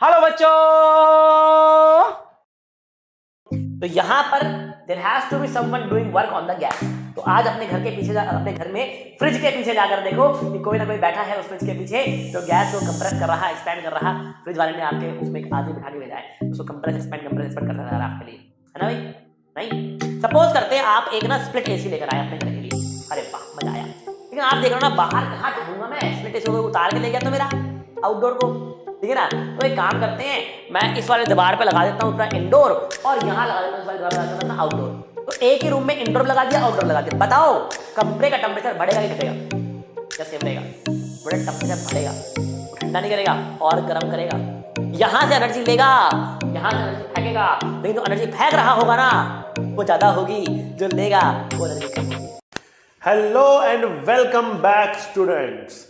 Hello बच्चों। तो यहां पर there has to be someone doing work on the gas. तो आज अपने घर के पीछे अपने घर में फ्रिज के पीछे जाकर देखो कि कोई ना कोई बैठा है उस फ्रिज के पीछे जो गैस को कंप्रेस कर रहा है, एक्सपेंड कर रहा है। फ्रिज वाले ने आपके उसमें एक आदमी बिठा के भेजा है, उसको कंप्रेस एक्सपेंड कर रहा है आपके लिए, है ना भाई? नहीं, सपोज करते हैं आप एक ना स्प्लिट एसी लेकर आए अपने घर के लिए। अरे वाह, मजा आया। लेकिन आप देख रहे हो ना, बाहर कहाँ ढूंढूंगा मैं? स्प्लिट एसी को उतार के ले गया तो मेरा आउटडोर को, ठीक है ना? तो एक काम करते हैं, मैं इस वाले दीवार पे लगा देता हूँ पूरा इंडोर और यहाँ लगा देता हूँ इस वाले दीवार पे लगा देता हूँ आउटडोर। तो एक ही रूम में इंडोर लगा दिया, आउटडोर लगा दिया। बताओ कमरे का टेम्परेचर बढ़ेगा कि घटेगा? क्या सेम रहेगा? बड़े टेम्परेचर बढ़ेगा, ठंडा नहीं करेगा और गर्म करेगा। यहाँ से एनर्जी लेगा, यहाँ से एनर्जी फेंकेगा, लेकिन जो एनर्जी फेंक रहा होगा ना वो ज्यादा होगी, जो लेगा वो एनर्जी कम होगी। Hello and welcome back students.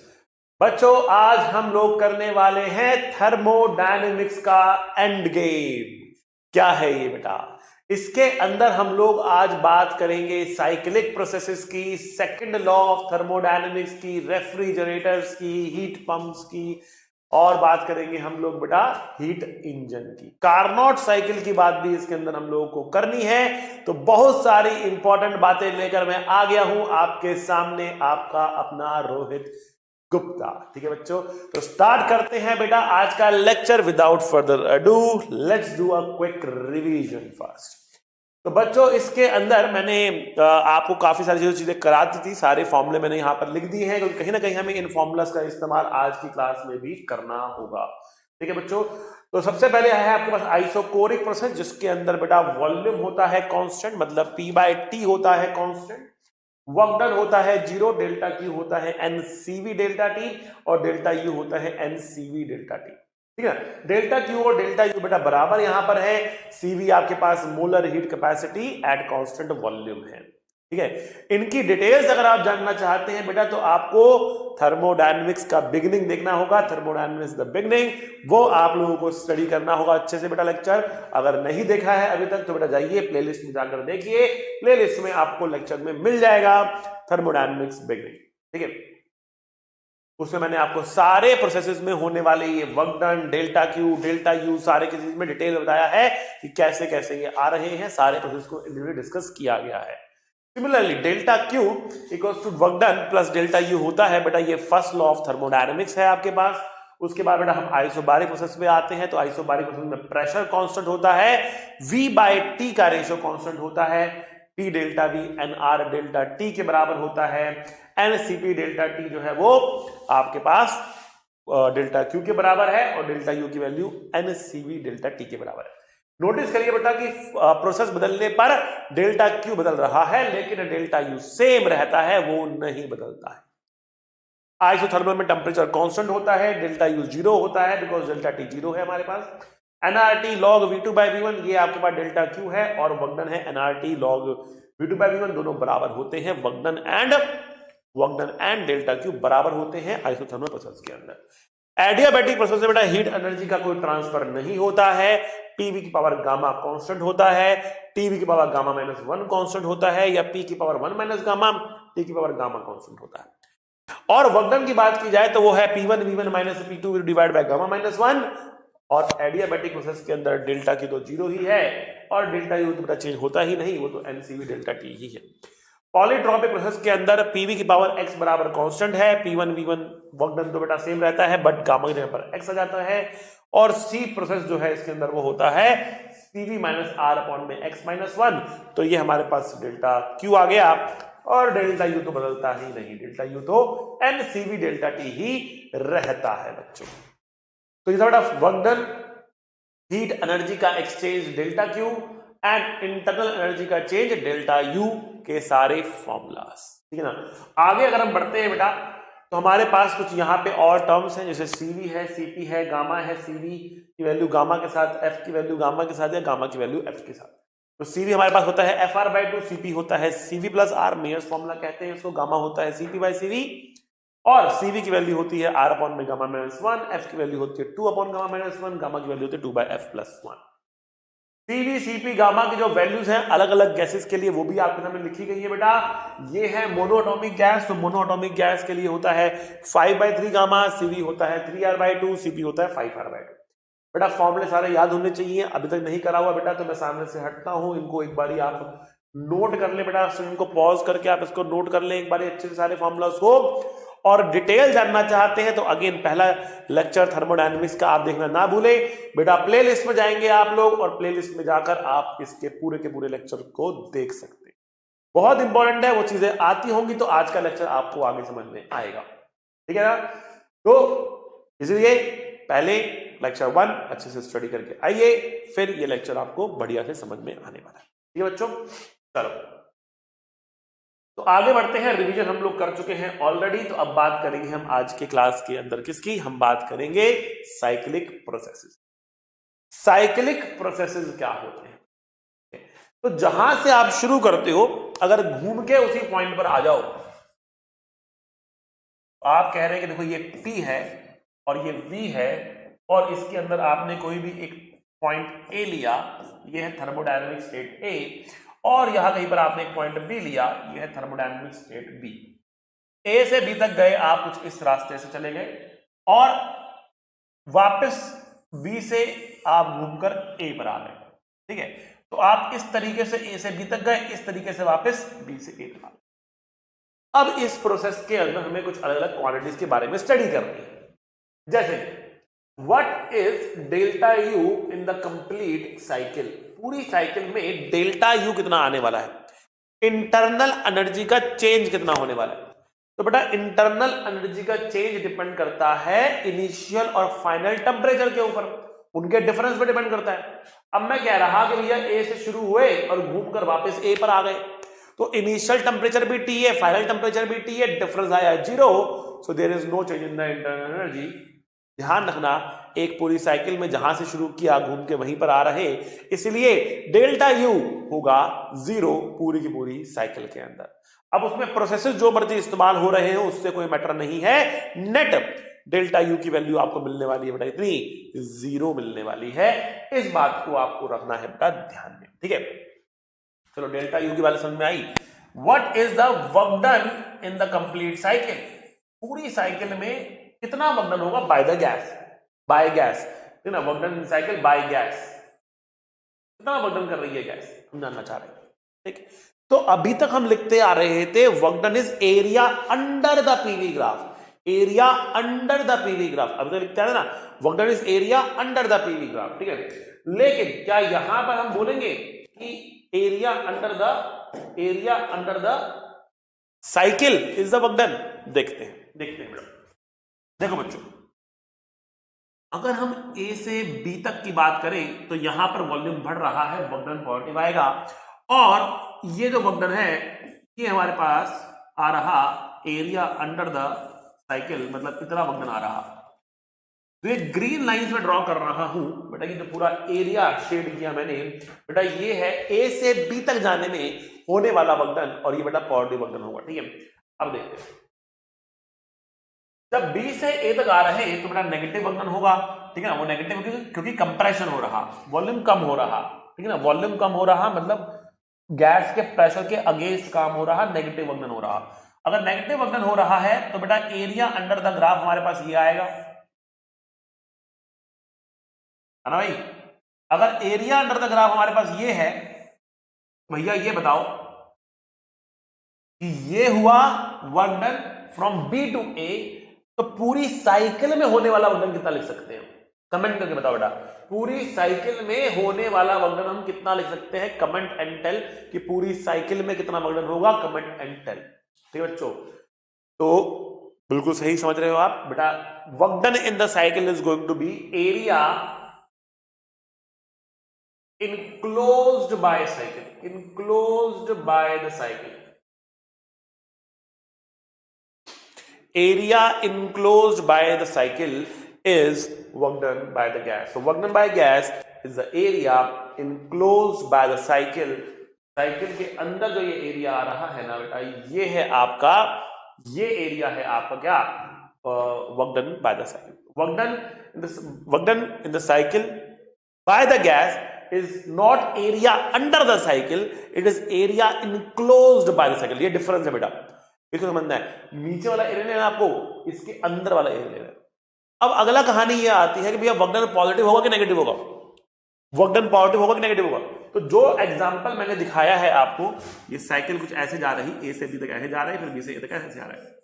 बच्चों, आज हम लोग करने वाले हैं थर्मोडायनेमिक्स का एंड गेम। क्या है ये बेटा? इसके अंदर हम लोग आज बात करेंगे साइक्लिक प्रोसेसेस की, सेकंड लॉ ऑफ थर्मोडायनेमिक्स की, रेफ्रिजरेटर्स की, हीट पंप्स की, और बात करेंगे हम लोग बेटा हीट इंजन की। कार्नोट साइकिल की बात भी इसके अंदर हम लोगों को करनी है। तो बहुत सारी इंपॉर्टेंट बातें लेकर मैं आ गया हूं आपके सामने, आपका अपना रोहित गुप्ता। ठीक है बच्चों, तो स्टार्ट करते हैं बेटा आज का lecture without further ado. Let's do a quick revision first. तो बच्चों, इसके अंदर मैंने आपको काफी सारी चीजें करा दी थी, सारे फॉर्मूले मैंने यहाँ पर लिख दिए हैं, क्योंकि कहीं ना कहीं हमें इन फॉर्मूलास का इस्तेमाल आज की क्लास में भी करना होगा। ठीक है बच्चों, तो सबसे पहले है आपके पास आइसोकोरिक प्रोसेस, जिसके अंदर बेटा वॉल्यूम होता है कांस्टेंट, मतलब P/T होता है कांस्टेंट, वर्क डन होता है 0, डेल्टा Q होता है NCV डेल्टा T, और डेल्टा U होता है NCV डेल्टा T। ठीक है, डेल्टा Q और डेल्टा U बेटा बराबर यहां पर है। CV आपके पास molar heat capacity at constant volume है। ठीक है, इनकी डिटेल्स अगर आप जानना चाहते हैं बेटा तो आपको थर्मोडायनेमिक्स का बिगिनिंग देखना होगा। थर्मोडायनेमिक्स द बिगिनिंग, वो आप लोगों को स्टडी करना होगा अच्छे से बेटा लेक्चर। अगर नहीं देखा है अभी तक तो बेटा जाइए प्लेलिस्ट में जाकर देखिए, प्लेलिस्ट में आपको लेक्चर में मिल जाएगा थर्मोडायनेमिक्स बिगिनिंग। ठीक है, उसमें मैंने आपको सारे प्रोसेसेस में होने वाले ये work done, delta Q, delta U, सारे के चीज में डिटेल बताया है कि कैसे कैसे ये आ रहे हैं। सारे प्रोसेस को इंडिविजुअली डिस्कस किया गया है। Similarly delta Q equals to work done plus delta U होता है बेटा, ये फर्स्ट लॉ ऑफ थर्मोडायनेमिक्स है आपके पास। उसके बाद बेटा हम आइसोबारिक प्रोसेस में आते हैं। तो आइसोबारिक प्रोसेस में प्रेशर कांस्टेंट होता है, V/T का रेशियो कांस्टेंट होता है, P delta V NR delta T के बराबर होता है। NCP डेल्टा T जो है वो आपके पास डेल्टा Q के बराबर है, और डेल्टा U की वैल्यू NCV डेल्टा T के बराबर है। नोटिस करिए बेटा कि प्रोसेस बदलने पर डेल्टा Q बदल रहा है, लेकिन डेल्टा U सेम रहता है, वो नहीं बदलता है। आइसोथर्मल में टेम्परेचर कांस्टेंट होता है, डेल्टा U 0 होता है, बिकॉज डेल्टा T 0 है हमारे पास। NRT log V2/V1, ये आपके पास डेल्टा Q है, और वर्कडन है NRT log V2/V1, दोनों बराबर होते हैं। वर्कडन एंड डेल्टा Q बराबर होते हैं आइसोथर्मल प्रोसेस के अंदर। एडियाबैटिक प्रोसेस में बेटा हीट एनर्जी का कोई ट्रांसफर नहीं होता है। PV की पावर गामा कांस्टेंट होता है, TV की पावर गामा -1 कांस्टेंट होता है, या P की पावर 1 - गामा, T की पावर गामा कांस्टेंट होता है। और वर्कडन की बात की जाए तो वो है P1 V1 - P2 divide by gamma -1। और एडियाबैटिक प्रोसेस के अंदर डेल्टा Q तो 0 ही है, और डेल्टा U तो बेटा चेंज होता ही नहीं, वो तो NCV डेल्टा T ही है। पॉलीट्रॉपिक प्रोसेस के अंदर PV की पावर x बराबर कांस्टेंट है, P1 V1 वर्कडन तो बेटा सेम रहता है, बट गामा की जगह पर x आ जाता है। और C प्रोसेस जो है इसके अंदर वो होता है CV - R/x-1। तो ये हमारे पास डेल्टा Q आ गया, और डेल्टा U तो बदलता ही नहीं, डेल्टा U तो NCV डेल्टा T ही रहता है बच्चों। तो ये बेटा वर्कडन, हीट एनर्जी का exchange delta Q, and internal energy का चेंज डेल्टा U के सारे फॉर्मूलास। ठीक है ना। आगे अगर हम बढ़ते हैं बेटा तो हमारे पास कुछ यहाँ पे और टर्म्स हैं, जैसे CV है, CP है, गामा है, CV की वैल्यू गामा के साथ, F की वैल्यू गामा के साथ, या गामा की वैल्यू F के साथ। तो CV हमारे पास होता है FR/2, CP होता है CV + R, मेयर्स फॉर्मूला कहते हैं इसको। गामा होता है CP/CV, और CV की वैल्यू होती है R/गामा-1, F की वैल्यू होती है 2/गामा-1, गामा की वैल्यू होती है 2/F+1। CV, CP, गामा की जो वैल्यूज हैं अलग अलग गैसेस के लिए, वो भी आपके सामने लिखी गई है बेटा। ये है मोनोएटॉमिक गैस, तो मोनोएटॉमिक गैस के लिए होता है 5/3 गामा, CV होता है 3R/2, CP होता है 5R/2। बेटा फॉर्मूले सारे याद होने चाहिए, अभी तक नहीं करा हुआ बेटा तो मैं सामने से हटता हूं, इनको एक बारी आप नोट कर ले बेटा, इनको पॉज करके आप इसको नोट कर ले एक बारी अच्छे से सारे फॉर्मूलास को, और डिटेल जानना चाहते हैं तो अगेन पहला लेक्चर थर्मोडायनेमिक्स का आप देखना ना भूले बेटा, प्लेलिस्ट में जाएंगे आप लोग और प्लेलिस्ट में जाकर आप इसके पूरे के पूरे लेक्चर को देख सकते हैं, बहुत इंपॉर्टेंट है, वो चीजें आती होंगी तो आज का लेक्चर आपको आगे समझ में आएगा, ठीक है ना। तो इसलिए पहले लेक्चर 1 अच्छे से स्टडी करके आइए, फिर ये लेक्चर आपको बढ़िया से समझ में आने वाला है, ठीक है बच्चों। चलो तो आगे बढ़ते हैं, रिवीजन हम लोग कर चुके हैं ऑलरेडी, तो अब बात करेंगे हम आज के क्लास के अंदर किसकी, हम बात करेंगे साइक्लिक प्रोसेसेस। साइक्लिक प्रोसेसेस क्या होते हैं, तो जहां से आप शुरू करते हो अगर घूम के उसी पॉइंट पर आ जाओ, आप कह रहे हैं कि देखो ये P है और ये V है और इसके अंदर आपने कोई भी एक पॉइंट A लिया, ये है थर्मोडायनेमिक स्टेट A, और यहां कहीं पर आपने एक पॉइंट B लिया, ये है थर्मोडायनेमिक स्टेट B। A से B तक गए आप, कुछ इस रास्ते से चले गए और वापस B से आप घूमकर A पर आ गए, ठीक है। तो आप इस तरीके से A से B तक गए, इस तरीके से वापस B से A तक आ गए। अब इस प्रोसेस के अंदर हमें कुछ अलग अलग क्वांटिटीज के बारे में स्टडी करनी है, जैसे what is delta U in the complete cycle, पूरी साइकिल में डेल्टा U कितना आने वाला है, इंटरनल एनर्जी का चेंज कितना होने वाला है। तो बेटा इंटरनल एनर्जी का चेंज डिपेंड करता है इनिशियल और फाइनल टेम्परेचर के ऊपर, उनके डिफरेंस पे डिपेंड करता है। अब मैं कह रहा कि भैया A से शुरू हुए और घूमकर वापस A पर आ गए, तो इनिशियल टेम्परेचर भी T है, फाइनल टेम्परेचर भी T है, डिफरेंस आया 0, so there is no change in the internal energy. ध्यान रखना एक पूरी साइकिल में जहां से शुरू किया घूम के वहीं पर आ रहे, इसलिए डेल्टा U होगा 0 पूरी की पूरी साइकिल के अंदर। अब उसमें प्रोसेसेस जो मर्जी इस्तेमाल हो रहे हैं उससे कोई मैटर नहीं है, नेट डेल्टा U की वैल्यू आपको मिलने वाली है बेटा इतनी 0 मिलने वाली है, इस बात को आपको रखना है बेटा ध्यान में, ठीक है। चलो डेल्टा U की वैल्यू समझ में आई। What is the work done in the complete cycle, पूरी साइकिल में कितना वर्क डन होगा by the gas, by gas, ठीक ना, work done in cycle by gas, कितना वर्क डन कर रही है गैस, हम जानना चाह रहे हैं, ठीक। तो अभी तक हम लिखते आ रहे थे work done is area under the PV graph, area under the PV graph, अभी तक लिखते हैं ना work done is area under the PV graph, ठीक है। लेकिन क्या यहां पर हम बोलेंगे कि area under the cycle is the work done, देखते हैं बेटा। देखो बच्चों, अगर हम A से B तक की बात करें तो यहां पर वॉल्यूम बढ़ रहा है, वर्क डन पॉजिटिव आएगा, और ये जो वर्क डन है ये हमारे पास आ रहा एरिया अंडर द साइकिल, मतलब इतना वर्क डन आ रहा। तो ये ग्रीन लाइंस में ड्रॉ कर रहा हूं बेटा, ये जो पूरा एरिया शेड किया मैंने बेटा, ये है A से B तक जाने में होने वाला वर्क डन, और ये बेटा पॉजिटिव वर्क डन होगा, ठीक है। अब देखते हैं, जब B से A तक आ रहे हैं तो बेटा नेगेटिव वर्क डन होगा, ठीक है ना, वो नेगेटिव क्योंकि कंप्रेशन हो रहा, वॉल्यूम कम हो रहा, ठीक है ना, वॉल्यूम कम हो रहा मतलब गैस के प्रेशर के अगेंस्ट काम हो रहा, नेगेटिव वर्क डन हो रहा। अगर नेगेटिव वर्क डन हो रहा है तो बेटा एरिया अंडर द ग्राफ हमारे पास ये आएगा, है ना भाई। अगर एरिया अंडर द ग्राफ हमारे पास ये है, भैया ये बताओ कि ये हुआ work done from B to A, तो पूरी साइकिल में होने वाला वर्क डन कितना लिख सकते हैं, कमेंट करके बताओ बेटा, पूरी साइकिल में होने वाला वर्क डन हम कितना लिख सकते हैं, कमेंट एंड टेल कि पूरी साइकिल में कितना वर्क डन होगा, कमेंट एंड टेल, ठीक है बच्चों। तो बिल्कुल सही समझ रहे हो आप बेटा, work done in the cycle is going to be area enclosed by cycle, enclosed by the cycle, area enclosed by the cycle is work done by the gas. So work done by gas is the area enclosed by the cycle. Cycle के अंदर जो ये area आ रहा है ना बेटा, ये है आपका, ये एरिया है आपका क्या, work done by the cycle. Work done in the cycle by the gas is not area under the cycle, it is area enclosed by the cycle। ये डिफरेंस है बेटा, इसको समझना है। नीचे वाला एरिया लेना आपको, इसके अंदर वाला एरिया लेना है। अब अगला कहानी ये आती है कि भैया वर्क डन पॉजिटिव होगा कि नेगेटिव होगा, वर्क डन पॉजिटिव होगा कि नेगेटिव होगा। तो जो एग्जांपल मैंने दिखाया है आपको, ये साइकिल कुछ ऐसे जा रही, ए से बी तक ऐसे जा रही है, फिर बी से ए तक ऐसे जा रहा है।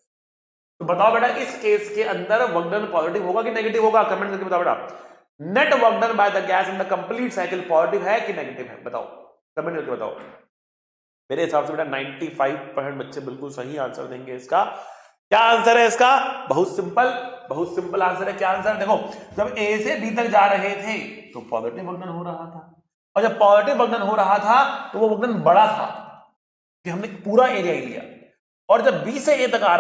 तो बताओ बेटा इस केस के अंदर वर्क डन पॉजिटिव होगा कि नेगेटिव होगा, कमेंट करके बताओ बेटा। Net work done by the gas in the complete cycle positive है कि नेगेटिव है, बताओ, कमेंट करके बताओ। मेरे हिसाब से बेटा 95% बच्चे बिल्कुल सही आंसर देंगे इसका। क्या आंसर है इसका? बहुत सिंपल आंसर है। क्या आंसर? देखो, जब ए से बी तक जा रहे थे तो पॉजिटिव वर्क डन हो रहा था, और जब पॉजिटिव वर्क डन हो रहा था तो वो वर्क डन बड़ा था कि हमने पूरा एरिया ही लिया, और जब बी से ए तक आ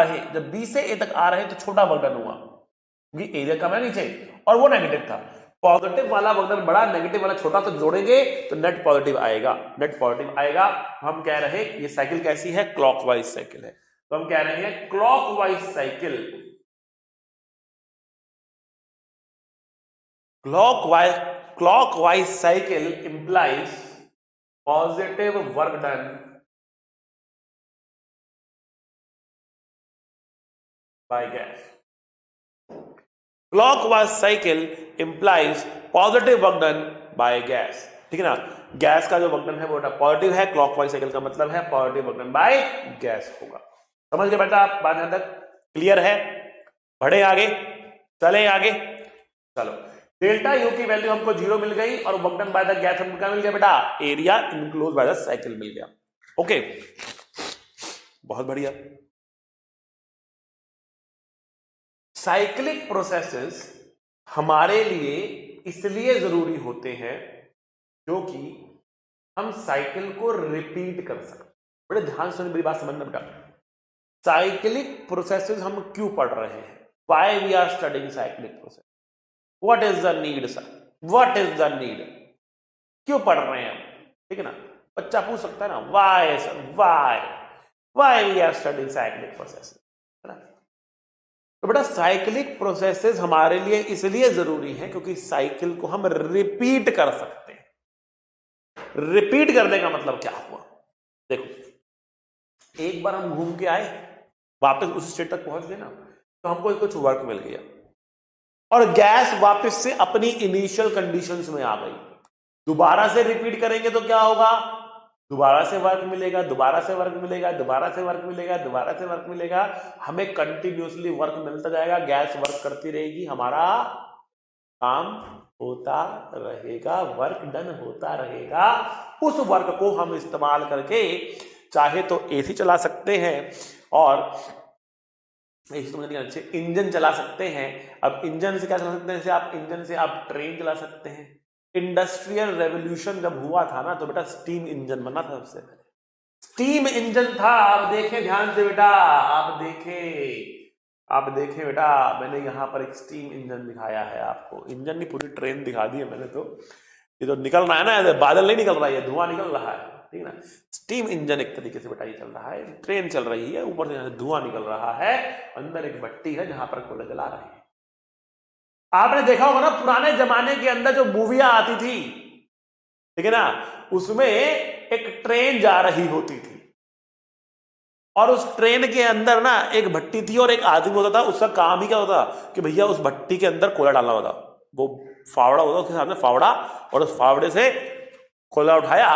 रहे तो छोटा वर्क डन हुआ क्योंकि एरिया कम है नीचे, और वो नेगेटिव था। पॉजिटिव वाला वर्क डन बड़ा, नेगेटिव वाला छोटा, तो जोड़ेंगे तो नेट पॉजिटिव आएगा। हम कह रहे ये साइकिल कैसी है? क्लॉकवाइज साइकिल है। तो हम कह रहे हैं clockwise cycle implies positive work done by gas. Clockwise cycle implies positive work done bye gas, ठीक है ना। गैस का जो वर्क डन है वो पॉजिटिव है, क्लॉकवाइज साइकिल का मतलब है positive work done by gas होगा। समझ गए बेटा आप? बात यहां तक क्लियर है? बढ़े आगे, चले आगे, चलो। डेल्टा यू की वैल्यू हमको 0 मिल गई, और work done by the gas हमको क्या मिल गया बेटा? Area enclose by the cycle मिल गया। ओके, बहुत बढ़िया। साइक्लिक प्रोसेसेस हमारे लिए इसलिए जरूरी होते हैं क्योंकि हम साइकिल को रिपीट कर सकते। बड़े ध्यान से मेरी बात समझना बेटा। साइक्लिक प्रोसेसेस हम क्यों पढ़ रहे हैं? Why we are studying cyclic process? What is the need sir? What is the need? क्यों पढ़ रहे हैं हम? ठीक है ना, बच्चा पूछ सकता है ना, why sir, why we are studying cyclic process, है ना। तो बेटा साइक्लिक प्रोसेसेस हमारे लिए इसलिए जरूरी है क्योंकि साइकिल को हम रिपीट कर सकते हैं। रिपीट करने का मतलब क्या हुआ? देखो, एक बार हम घूम के आए, वापस उस स्टेट तक पहुंच गए ना, तो हमको कुछ वर्क मिल गया, और गैस वापस से अपनी इनिशियल कंडीशंस में आ गई। दोबारा से रिपीट करेंगे तो क्या होगा? दोबारा से वर्क मिलेगा, दोबारा से वर्क मिलेगा, दोबारा से वर्क मिलेगा, दोबारा से वर्क मिलेगा। हमें कंटिन्यूसली वर्क मिलता जाएगा, गैस वर्क करती रहेगी, हमारा काम होता रहेगा, वर्क डन होता रहेगा। उस वर्क को हम इस्तेमाल करके चाहे तो एसी चला सकते हैं, और इंजन चला सकते हैं। अब इंजन से क्या चला सकते हैं? जैसे आप इंजन से आप ट्रेन चला सकते हैं। इंडस्ट्रियल रेवोल्यूशन जब हुआ था ना, तो बेटा स्टीम इंजन बना था सबसे पहले, स्टीम इंजन था। आप देखें ध्यान से बेटा, आप देखें बेटा, मैंने यहां पर एक स्टीम इंजन दिखाया है आपको। इंजन नहीं, पूरी ट्रेन दिखा दी है मैंने। तो ये तो निकल रहा है ना, बादल नहीं निकल रहा है, धुआं निकल रहा है, ठीक है ना। स्टीम इंजन एक तरीके से बेटा ये चल रहा है, ट्रेन चल रही है, ऊपर से धुआं निकल रहा है, अंदर एक भट्टी है जहां पर कोयला जला रहे हैं। आपने देखा होगा ना पुराने जमाने के अंदर जो मूवियां आती थी, ठीक है ना, उसमें एक ट्रेन जा रही होती थी, और उस ट्रेन के अंदर ना एक भट्टी थी और एक आदमी होता था। उसका काम ही क्या होता कि भैया उस भट्टी के अंदर कोयला डालना होता। वो फावड़ा होता, उसके सामने फावड़ा, और उस फावड़े से कोयला उठाया,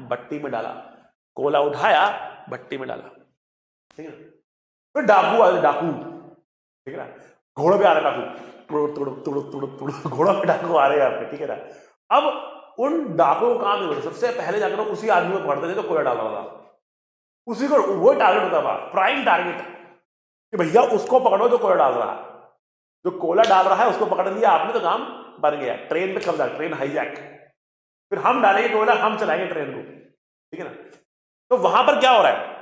भट्टी में डाला, कोयला उठाया, भट्टी में डाला, ठीक है। फिर डाकू आए, डाकू, ठीक है ना, घोड़े पे आ रहे डाकू, घोड़ा पे डाकू आ रहे हैं आपके, ठीक है ना। अब उन डाकुओं को काम नहीं, सबसे पहले जाकर उसी आदमी को पकड़ते थे जो कोयला डाल रहा था, उसी को, वो टारगेट होता था, प्राइम टारगेट, कि भैया उसको पकड़ो जो कोयला डाल रहा है, जो कोयला डाल रहा है उसको पकड़ लिया आपने तो काम बन गया। ट्रेन पे कब्जा, ट्रेन हाईजैक, फिर हम डालेंगे कोयला, हम चलाएंगे ट्रेन को, ठीक है ना। तो वहां पर क्या हो रहा है?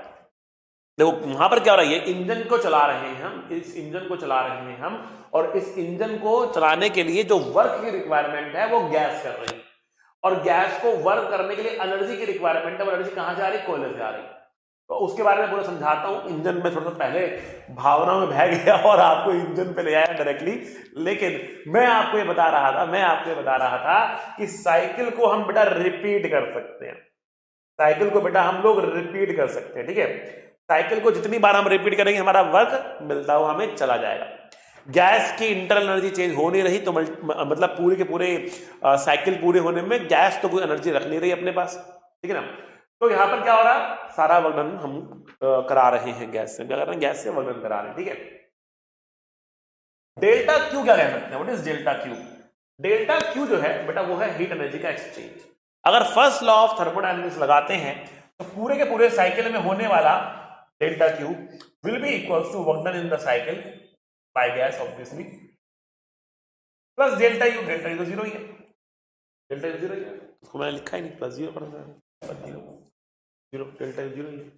देखो वहां पर क्या हो रहा है, ये इंजन को चला रहे हैं हम, इस इंजन को चला रहे हैं हम, और इस इंजन को चलाने के लिए जो वर्क की रिक्वायरमेंट है वो गैस कर रही है, और गैस को वर्क करने के लिए एनर्जी की रिक्वायरमेंट है। वो एनर्जी कहां से आ रही? कोयले से आ रही। तो उसके बारे में पूरा समझाता हूं। इंजन में थोड़ा सा पहले भावना में बह गया और आपको इंजन पे ले आया डायरेक्टली, लेकिन मैं आपको ये बता रहा था कि साइकिल को हम बेटा रिपीट कर सकते हैं। साइकिल को बेटा हम लोग रिपीट कर सकते हैं, ठीक है। साइकिल को जितनी बार हम रिपीट करेंगे हमारा वर्क मिलता हुआ हमें चला जाएगा। गैस की इंटरनल एनर्जी चेंज हो नहीं रही, तो मतलब पूरे के पूरे साइकिल पूरे होने में गैस तो कोई एनर्जी रख नहीं रही अपने पास, ठीक है ना। तो यहां पर क्या हो रहा है, सारा वर्णन हम करा रहे हैं गैस से, क्या कर रहे हैं, गैस से वर्णन करा रहे हैं, ठीक है। डेल्टा क्यू क्या कह सकते हैं, what is delta Q? Delta Q जो है बेटा वो है हीट एनर्जी का एक्सचेंज। अगर फर्स्ट लॉ ऑफ थर्मोडायनेमिक्स लगाते हैं तो पूरे के पूरे साइकिल में होने वाला delta Q will be equals to work done in the cycle by gas obviously plus delta U. Delta U तो जीरो ही है, डेल्टा यू जीरो ही है, उसको मैंने लिखा ही नहीं, प्लस जीरो पर जीरो, डेल्टा यू जीरो ही है।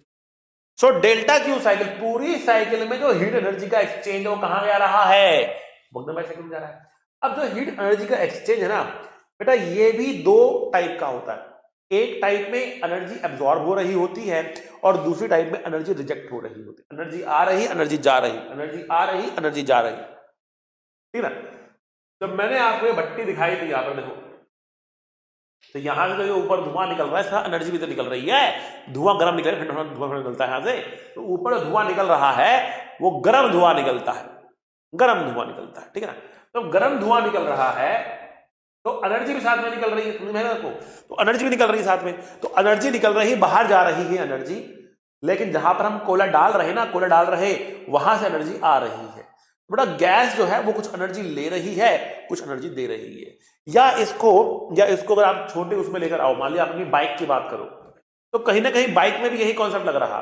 सो डेल्टा क्यू साइकिल, पूरी साइकिल में जो हीट एनर्जी का एक्सचेंज है वो कहां जा रहा है, वर्क डन बाय साइकिल में जा रहा है। अब जो हीट एनर्जी का एक्सचेंज है ना बेटा, ये भी दो टाइप का होता है। एक टाइप में एनर्जी एब्जॉर्ब हो रही होती है और दूसरी टाइप में एनर्जी रिजेक्ट हो रही होती है। एनर्जी आ रही, एनर्जी जा रही, एनर्जी आ रही, एनर्जी जा रही, ठीक है ना। जब मैंने आपको ये भट्टी दिखाई थी, यहां पर देखो, तो यहां से जो ऊपर धुआं निकल रहा है, एनर्जी भी तो निकल रही है, धुआं गर्म निकल रहा है, धुआं निकलता है यहां से, तो ऊपर धुआं निकल रहा है वो गर्म धुआं निकलता है, गर्म धुआं निकलता है, ठीक है ना। तो गर्म धुआं निकल रहा है तो एनर्जी भी साथ में निकल रही है, तो एनर्जी भी निकल रही है साथ में, तो एनर्जी निकल रही है, बाहर जा रही है एनर्जी, लेकिन जहां पर हम कोयला डाल रहे ना, कोयला डाल रहे वहां से एनर्जी आ रही है। बड़ा गैस जो है वो कुछ एनर्जी ले रही है, कुछ एनर्जी दे रही है। या इसको अगर आप छोटे उसमें लेकर आओ, मान लिया अपनी बाइक की बात करो, तो कहीं ना कहीं बाइक में भी यही कॉन्सेप्ट लग रहा,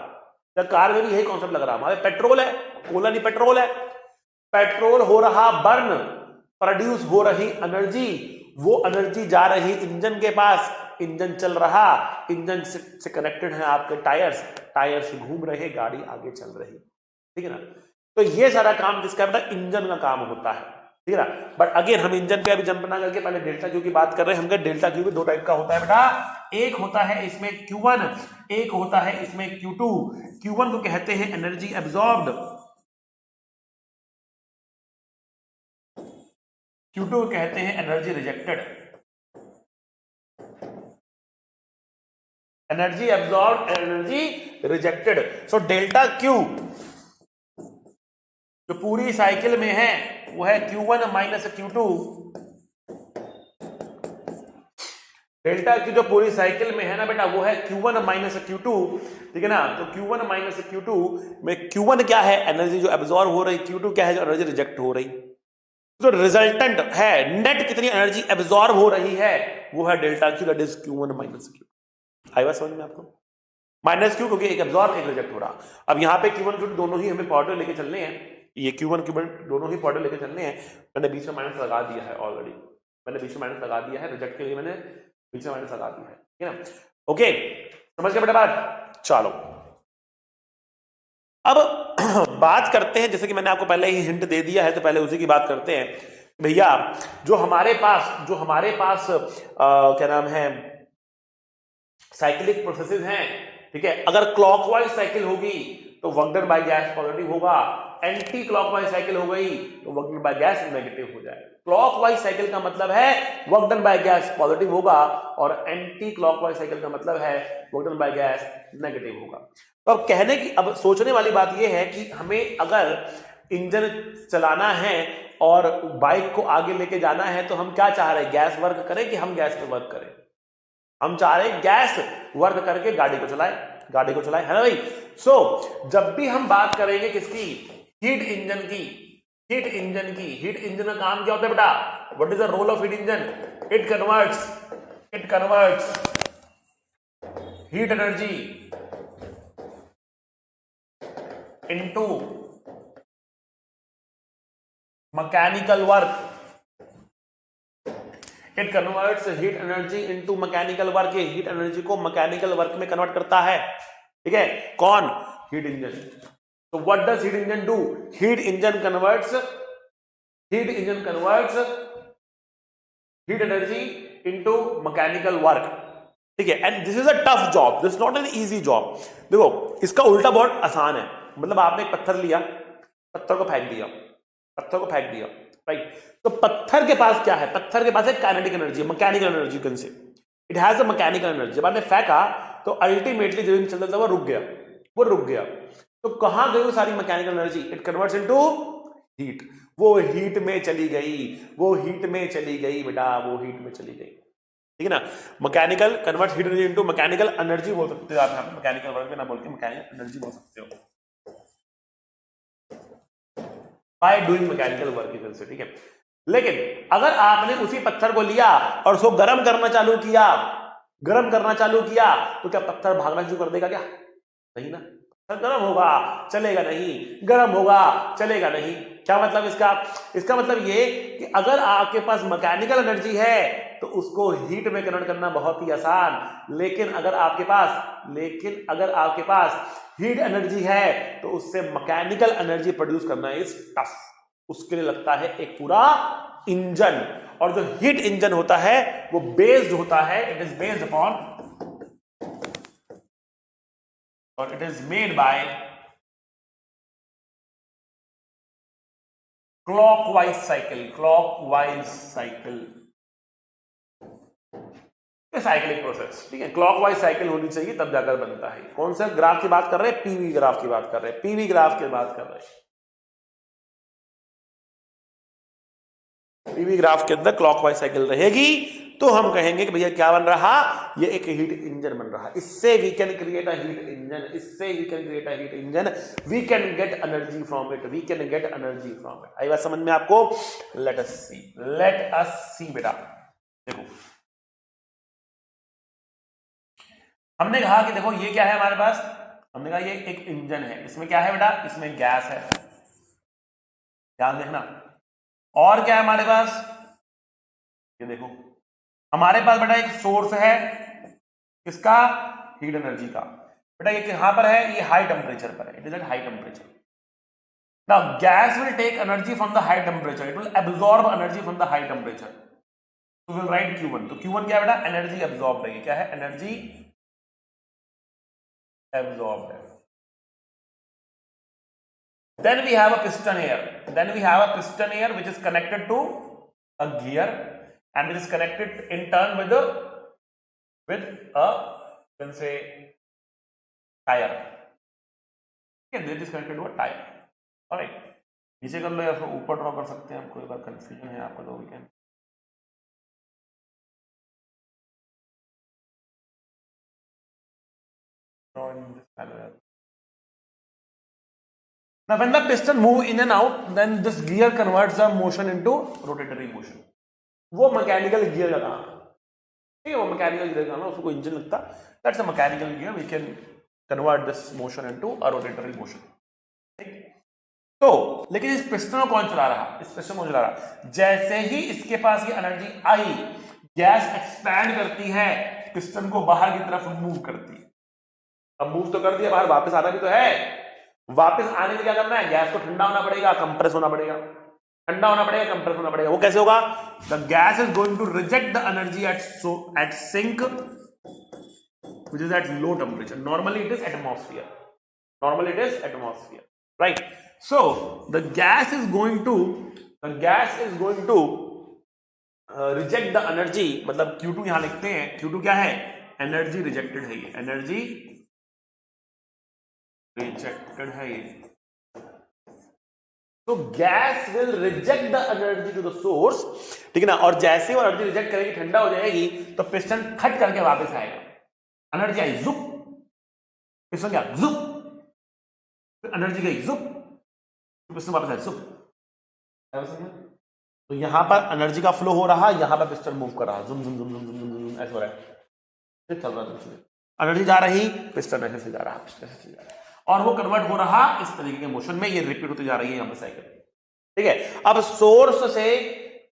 या कार में भी यही कॉन्सेप्ट लग रहा। हमारे पेट्रोल है, कोयला नहीं, पेट्रोल है, पेट्रोल हो रहा बर्न, प्रोड्यूस हो रही एनर्जी, वो एनर्जी जा रही इंजन के पास, इंजन चल रहा, इंजन से कनेक्टेड है आपके टायर्स, टायर से घूम रहे, गाड़ी आगे चल रही, ठीक है ना। तो ये सारा काम जिसका बेटा इंजन का काम होता है, ठीक है ना। बट अगेन हम इंजन पे अभी जंप ना करके पहले डेल्टा क्यू की बात कर रहे हैं। हम डेल्टा क्यू भी दो टाइप का होता है बेटा, एक होता है इसमें Q1, एक होता है इसमें Q2। Q1 को कहते हैं एनर्जी एब्जॉर्ब्ड, Q2 को कहते हैं energy rejected. Energy absorb, energy rejected. सो डेल्टा क्यू जो पूरी साइकिल में है वो है Q1 minus Q2। Delta Q जो पूरी साइकिल में है ना बेटा वो है Q1 माइनस Q2, ठीक है ना। तो Q1 माइनस Q2 में Q1 क्या है, एनर्जी जो एब्जॉर्ब हो रही, Q2 क्या है, जो एनर्जी रिजेक्ट हो रही। जो रिजल्टेंट है, नेट कितनी एनर्जी एब्जॉर्ब हो रही है, वो है delta Q, that is Q1 minus Q2। आई बात समझ में आपको? माइनस क्यू क्योंकि एक एब्जॉर्ब एक रिजेक्ट हो रहा। अब यहाँ पे Q1 Q2 दोनों ही हमें पाउडर लेके चलने हैं, ये Q1 Q2 दोनों ही पाउडर लेके चलने हैं। मैंने बीच में माइनस लगा दिया है ऑलरेडी, मैंने बीच में माइनस लगा दिया है, रिजेक्ट के लिए मैंने बीच में माइनस लगा दिया है, ठीक है ना। ओके, समझ गए बेटा बात? चलो अब बात करते हैं, जैसे कि मैंने आपको पहले ही हिंट दे दिया है तो पहले उसी की बात करते हैं। भैया जो हमारे पास क्या नाम है, साइक्लिक प्रोसेसेस हैं, ठीक है। अगर क्लॉकवाइज साइकिल होगी तो work done by gas positive होगा, एंटी क्लॉकवाइज साइकिल हो गई तो work done by gas negative हो जाएगा। क्लॉकवाइज साइकिल का मतलब है work done by gas positive होगा और एंटी क्लॉकवाइज साइकिल का मतलब है work done by gas negative होगा। तो अब कहने की, अब सोचने वाली बात यह है कि हमें अगर इंजन चलाना है और बाइक को आगे लेके जाना है तो हम क्या चाह रहे हैं, गैस वर्क करें कि हम गैस पे वर्क करें? हम चाह रहे हैं गैस वर्क करके गाड़ी को चलाएं, है ना भाई। सो जब भी हम बात करेंगे किसकी, हीट इंजन की, हीट इंजन का काम क्या होता है बेटा, what is the role of heat engine? It converts heat energy into mechanical work. It converts heat energy into mechanical work. ये हीट एनर्जी को मैकेनिकल वर्क में कन्वर्ट करता है, ठीक है। कौन? Heat engine. तो what does heat engine do? Heat engine converts heat energy into mechanical work, ठीक है। And this is a tough job, this not an easy job. देखो इसका उल्टा बहुत आसान है, मतलब आपने एक पत्थर लिया, पत्थर को फेंक दिया, राइट। तो पत्थर के पास क्या है, पत्थर के पास है kinetic energy, mechanical energy, can say it has a mechanical energy. जब आपने फेंका तो अल्टीमेटली जब चलता था वो रुक गया। तो कहां गई वो सारी mechanical energy? It converts into heat. वो हीट में चली गई, वो हीट में चली गई बेटा, वो हीट में चली गई। ठीक है ना। Mechanical convert heat energy into mechanical energy बोल सकते हो आप, यहाँ पे मैकेनिकल वर्क में ना बोल के मैकेनिकल एनर्जी बोल सकते हो, बाय डूइंग मैकेनिकल वर्क से। ठीक है, लेकिन अगर आपने उसी पत्थर को लिया और उसको गर्म करना चालू किया, गर्म करना चालू किया, तो क्या पत्थर भागना शुरू कर देगा? क्या नहीं ना, पत्थर गर्म होगा चलेगा नहीं, गर्म होगा चलेगा नहीं। क्या मतलब इसका? इसका मतलब ये कि अगर आपके पास मैकेनिकल एनर्जी है तो उसको हीट में कन्वर्ट करना बहुत ही आसान, लेकिन अगर आपके पास हीट एनर्जी है तो उससे मैकेनिकल एनर्जी प्रोड्यूस करना इज टफ। उसके लिए लगता है एक पूरा इंजन, और जो हीट इंजन होता है वो बेस्ड होता है, इट इज बेस्ड अपॉन और it is made by clockwise cycle, clockwise cycle, cyclic process. ठीक है, क्लॉकवाइज साइकिल होनी चाहिए तब जाकर बनता है। कौन सा ग्राफ की बात कर रहे हैं? पीवी ग्राफ की बात कर रहे हैं, पीवी ग्राफ की बात कर रहे हैं। पीवी ग्राफ के अंदर क्लॉकवाइज साइकिल रहेगी तो हम कहेंगे कि भैया क्या बन रहा? ये एक हीट इंजन बन रहा। इससे we can create a heat engine, इससे we can create a heat engine, we can get energy from it, we can get energy from it. आई बात समझ में आपको? लेट अस सी बेटा। देखो हमने कहा कि देखो ये क्या है हमारे पास, हमने कहा ये एक इंजन है, इसमें क्या है बेटा? इसमें गैस है, ध्यान देखना। और क्या है हमारे पास? ये देखो हमारे पास बेटा एक सोर्स है, किसका? हीट एनर्जी का। बेटा ये कहां पर है? ये हाई टेम्परेचर पर है, it is at high temperature. Now gas will take energy from the high temperature, it will absorb energy from the high temperature, तो विल राइट Q1। तो Q1 क्या है बेटा? एनर्जी एब्जॉर्ब है। क्या है? Energy absorbed. Then we have a piston air, which is connected to a gear and which is connected in turn with a, let's say, tire. Okay, this is connected to a tire. All right. नीचे कर लो या फिर ऊपर draw कर सकते हैं, हमको एक बार कंफ्यूजन है आपका तो we can draw in this manner. Now when the piston move in and out, then this gear converts the motion into rotatory motion. वो मैकेनिकल गियर का काम है। ठीक है, वो मैकेनिकल गियर का काम है, उसको इंजन लगता, that's a mechanical gear, we can convert this motion into a rotary motion. ठीक, तो लेकिन इस पिस्टन को कौन चला रहा? इस पिस्टन को चला रहा। जैसे ही इसके पास ये एनर्जी आई, गैस एक्सपैंड करती है, पिस्टन को बाहर की तरफ मूव करती है। अब मूव तो कर दिया, बाहर वापस आना भी तो है। वापस आने में क्या करना है? गैस को ठंडा होना पड़ेगा, कंप्रेस होना पड़ेगा, ठंडा होना पड़ेगा, कंप्रेस होना पड़ेगा। वो कैसे होगा? The gas is going to reject the energy at sink which is at low temperature. Normally it is atmosphere, right? So the gas is going to reject the energy, मतलब Q2 यहां लिखते हैं। Q2 क्या है? Energy rejected है, ये energy rejected है ये। तो gas will reject the energy to the source, ठीक है ना। और जैसे वो एनर्जी रिजेक्ट करेगी, ठंडा हो जाएगी, तो पिस्टन खट करके वापस आएगा। एनर्जी आई, जुप, पिस्टन क्या? जुप, एनर्जी गई, जुप, पिस्टन वापस आया, जुप। तो यहां पर एनर्जी का फ्लो हो रहा है, यहां पर पिस्टन मूव कर रहा है, जुम जुम जुम जुम जुम जुम ऐसे हो रहा है, चल रहा है। एनर्जी जा रही, पिस्टन ऐसे जा रहा है, और वो कन्वर्ट हो रहा इस तरीके के मोशन में, ये रिपीट होती जा रही है यहां पर साइकिल। ठीक है, अब सोर्स से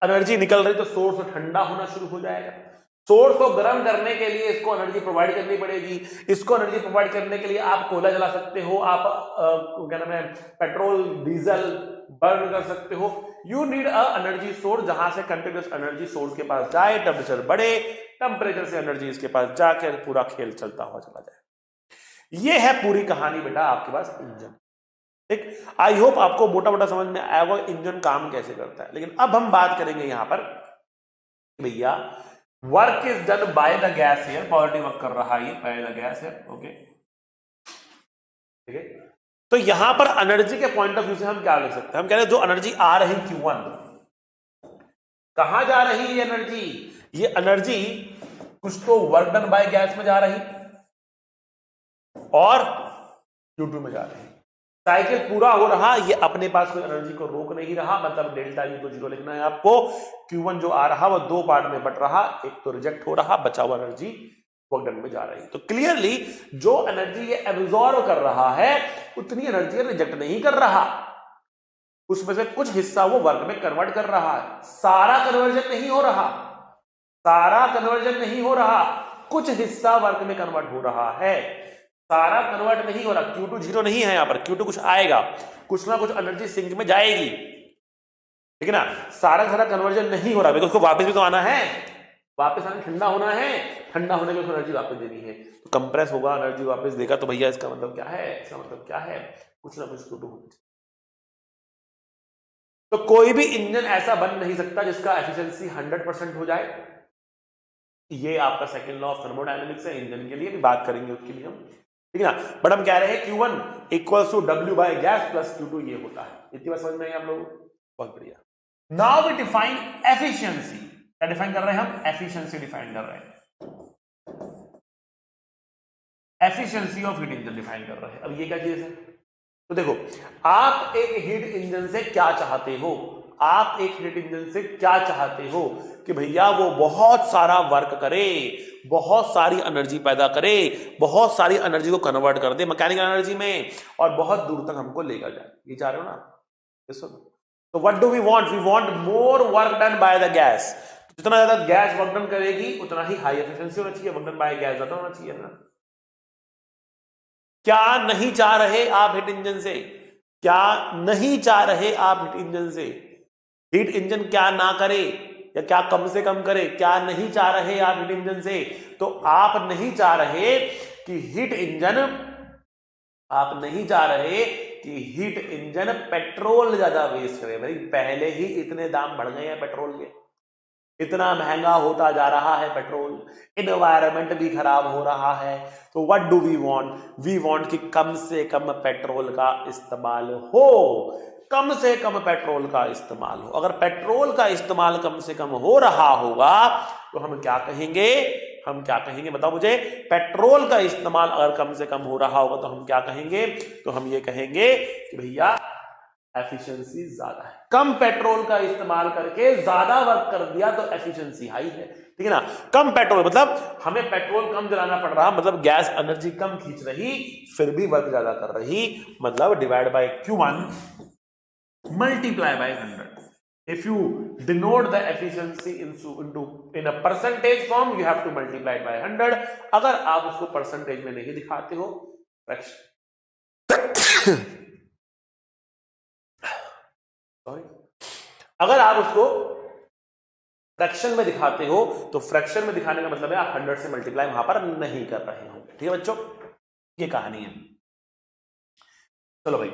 एनर्जी निकल रही तो सोर्स ठंडा होना शुरू हो जाएगा। सोर्स को गर्म करने के लिए इसको एनर्जी प्रोवाइड करनी पड़ेगी। इसको एनर्जी प्रोवाइड करने के लिए आप कोयला जला सकते हो, आप क्या नाम है, पेट्रोल डीजल बर्न कर सकते हो। You need a energy source जहां से कंटिन्यूअस एनर्जी सोर्स के पास जाए, टेम्परेचर बढ़े, टेम्परेचर से एनर्जी इसके पास जाकर पूरा खेल चलता हुआ चला जाए। ये है पूरी कहानी बेटा आपके पास इंजन। ठीक, आई होप आपको मोटा मोटा समझ में आएगा इंजन काम कैसे करता है। लेकिन अब हम बात करेंगे यहां पर भैया, work is done by the gas here, positive work कर रहा है ये बाय द गैस है। ओके, ठीक है, तो यहां पर एनर्जी के पॉइंट ऑफ व्यू से हम क्या लिख सकते हैं? हम कह रहे हैं जो एनर्जी आ रही Q1, कहां जा रही है एनर्जी? ये एनर्जी कुछ तो वर्क डन बाय गैस में जा रही और Q2 में जा रही। साइकिल पूरा हो रहा, ये अपने पास कोई एनर्जी को रोक नहीं रहा, मतलब डेल्टा यू को 0 लिखना है आपको। Q1 जो आ रहा वो 2 पार्ट में बट रहा, एक तो रिजेक्ट हो रहा, बचा हुआ एनर्जी वर्क डन में जा रही। तो क्लियरली जो एनर्जी ये एब्जॉर्ब कर रहा है उतनी एनर्जी रिजेक्ट नहीं कर रहा, उसमें से कुछ हिस्सा वो वर्क में कन्वर्ट कर रहा है। सारा कन्वर्जन नहीं हो रहा, सारा कन्वर्जन नहीं हो रहा, कुछ हिस्सा वर्क में कन्वर्ट हो रहा है, सारा कन्वर्ट नहीं हो रहा। Q2 0 नहीं है यहां पर, Q2 कुछ आएगा, कुछ ना कुछ एनर्जी सिंक में जाएगी, ठीक है ना। सारा कन्वर्जन नहीं हो रहा, बिकॉज उसको वापस भी तो आना है, वापस आने ठंडा होना है, ठंडा होने में एनर्जी वापस देनी है, तो कंप्रेस होगा, एनर्जी वापस देगा। तो भैया इसका मतलब क्या है? इसका मतलब क्या है? कुछ ना कुछ Q2 होना चाहिए। तो कोई भी इंजन ऐसा बन नहीं सकता जिसका एफिशिएंसी 100% हो जाए। ये आपका सेकंड लॉ ऑफ थर्मोडायनेमिक्स है, इंजन के लिए भी बात करेंगे उसके लिए हम, ठीक है ना। बट हम कह रहे हैं Q1 equals to W by gas plus Q2 ये होता है। इतनी बात समझ में आई आप लोगों को? बहुत बढ़िया। Now we define efficiency. क्या डिफाइन कर रहे हैं हम? एफिशिएंसी डिफाइन कर रहे हैं, efficiency of heat engine define कर रहे हैं। अब ये क्या चीज है? तो देखो, आप एक हीट इंजन से क्या चाहते हो? आप एक हीट इंजन से क्या चाहते हो? कि भैया वो बहुत सारा वर्क करे, बहुत सारी एनर्जी पैदा करे, बहुत सारी एनर्जी को कन्वर्ट कर दे मैकेनिकल एनर्जी में, और बहुत दूर तक हमको लेकर जाए। ये चाह रहे हो ना? तो what do we want? We want more work done by the gas. जितना ज्यादा गैस वर्क डन करेगी उतना ही हाई एफिशिएंसी होना चाहिए, वर्क डन बाय गैस ज्यादा होना चाहिए ना। क्या नहीं चाह रहे आप हीट इंजन से? क्या नहीं चाह रहे आप हीट इंजन से? हीट इंजन क्या ना करे या क्या कम से कम करे? क्या नहीं चाह रहे आप हीट इंजन से? तो आप नहीं चाह रहे कि हीट इंजन, आप नहीं चाह रहे कि हीट इंजन पेट्रोल ज्यादा वेस्ट करे। भाई पहले ही इतने दाम बढ़ गए हैं पेट्रोल के, इतना महंगा होता जा रहा है पेट्रोल, एनवायरनमेंट भी खराब हो रहा है। तो what do we want? We want कि कम से कम पेट्रोल का इस्तेमाल हो, कम से कम पेट्रोल का इस्तेमाल हो। अगर पेट्रोल का इस्तेमाल कम से कम हो रहा होगा तो हम क्या कहेंगे? हम क्या कहेंगे बताओ मुझे? पेट्रोल का इस्तेमाल अगर कम से कम हो रहा होगा तो हम क्या कहेंगे? तो हम ये कहेंगे कि भैया एफिशिएंसी ज्यादा है। कम पेट्रोल का इस्तेमाल करके ज्यादा वर्क कर दिया तो एफिशिएंसी हाई है, ठीक है ना। कम पेट्रोल मतलब हमें पेट्रोल कम जलाना पड़ रहा, मतलब गैस एनर्जी कम खींच रही, फिर भी वर्क ज्यादा कर रही, मतलब divide by Q1 multiply by 100. If you denote the efficiency in a percentage form, you have to multiply it by 100. अगर आप उसको परसेंटेज में नहीं दिखाते हो, सॉरी, अगर आप उसको फ्रैक्शन में दिखाते हो तो फ्रैक्शन में दिखाने का मतलब है आप 100 से मल्टीप्लाई वहां पर नहीं कर रहे होंगे, ठीक है बच्चों। ये कहानी है। चलो भाई,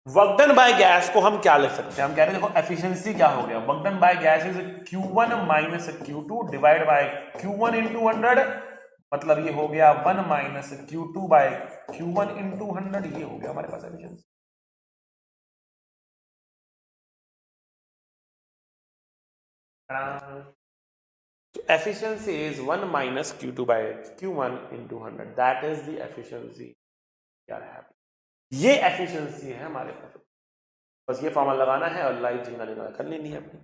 वर्क डन बाय गैस को हम क्या लिख सकते हैं? हम कह रहे हैं देखो एफिशिएंसी क्या हो गया, work done by gas is Q1 minus Q2 divide by Q1 into 100, मतलब ये हो गया 1 minus Q2 bye Q1 into 100, ये हो गया हमारे पास efficiency. So efficiency is 1 minus Q2 by Q1 into 100. That is the efficiency we are having. ये efficiency है हमारे पास, बस ये फॉर्मूला लगाना है और लाइफ जिंगा कर लेनी है अपनी।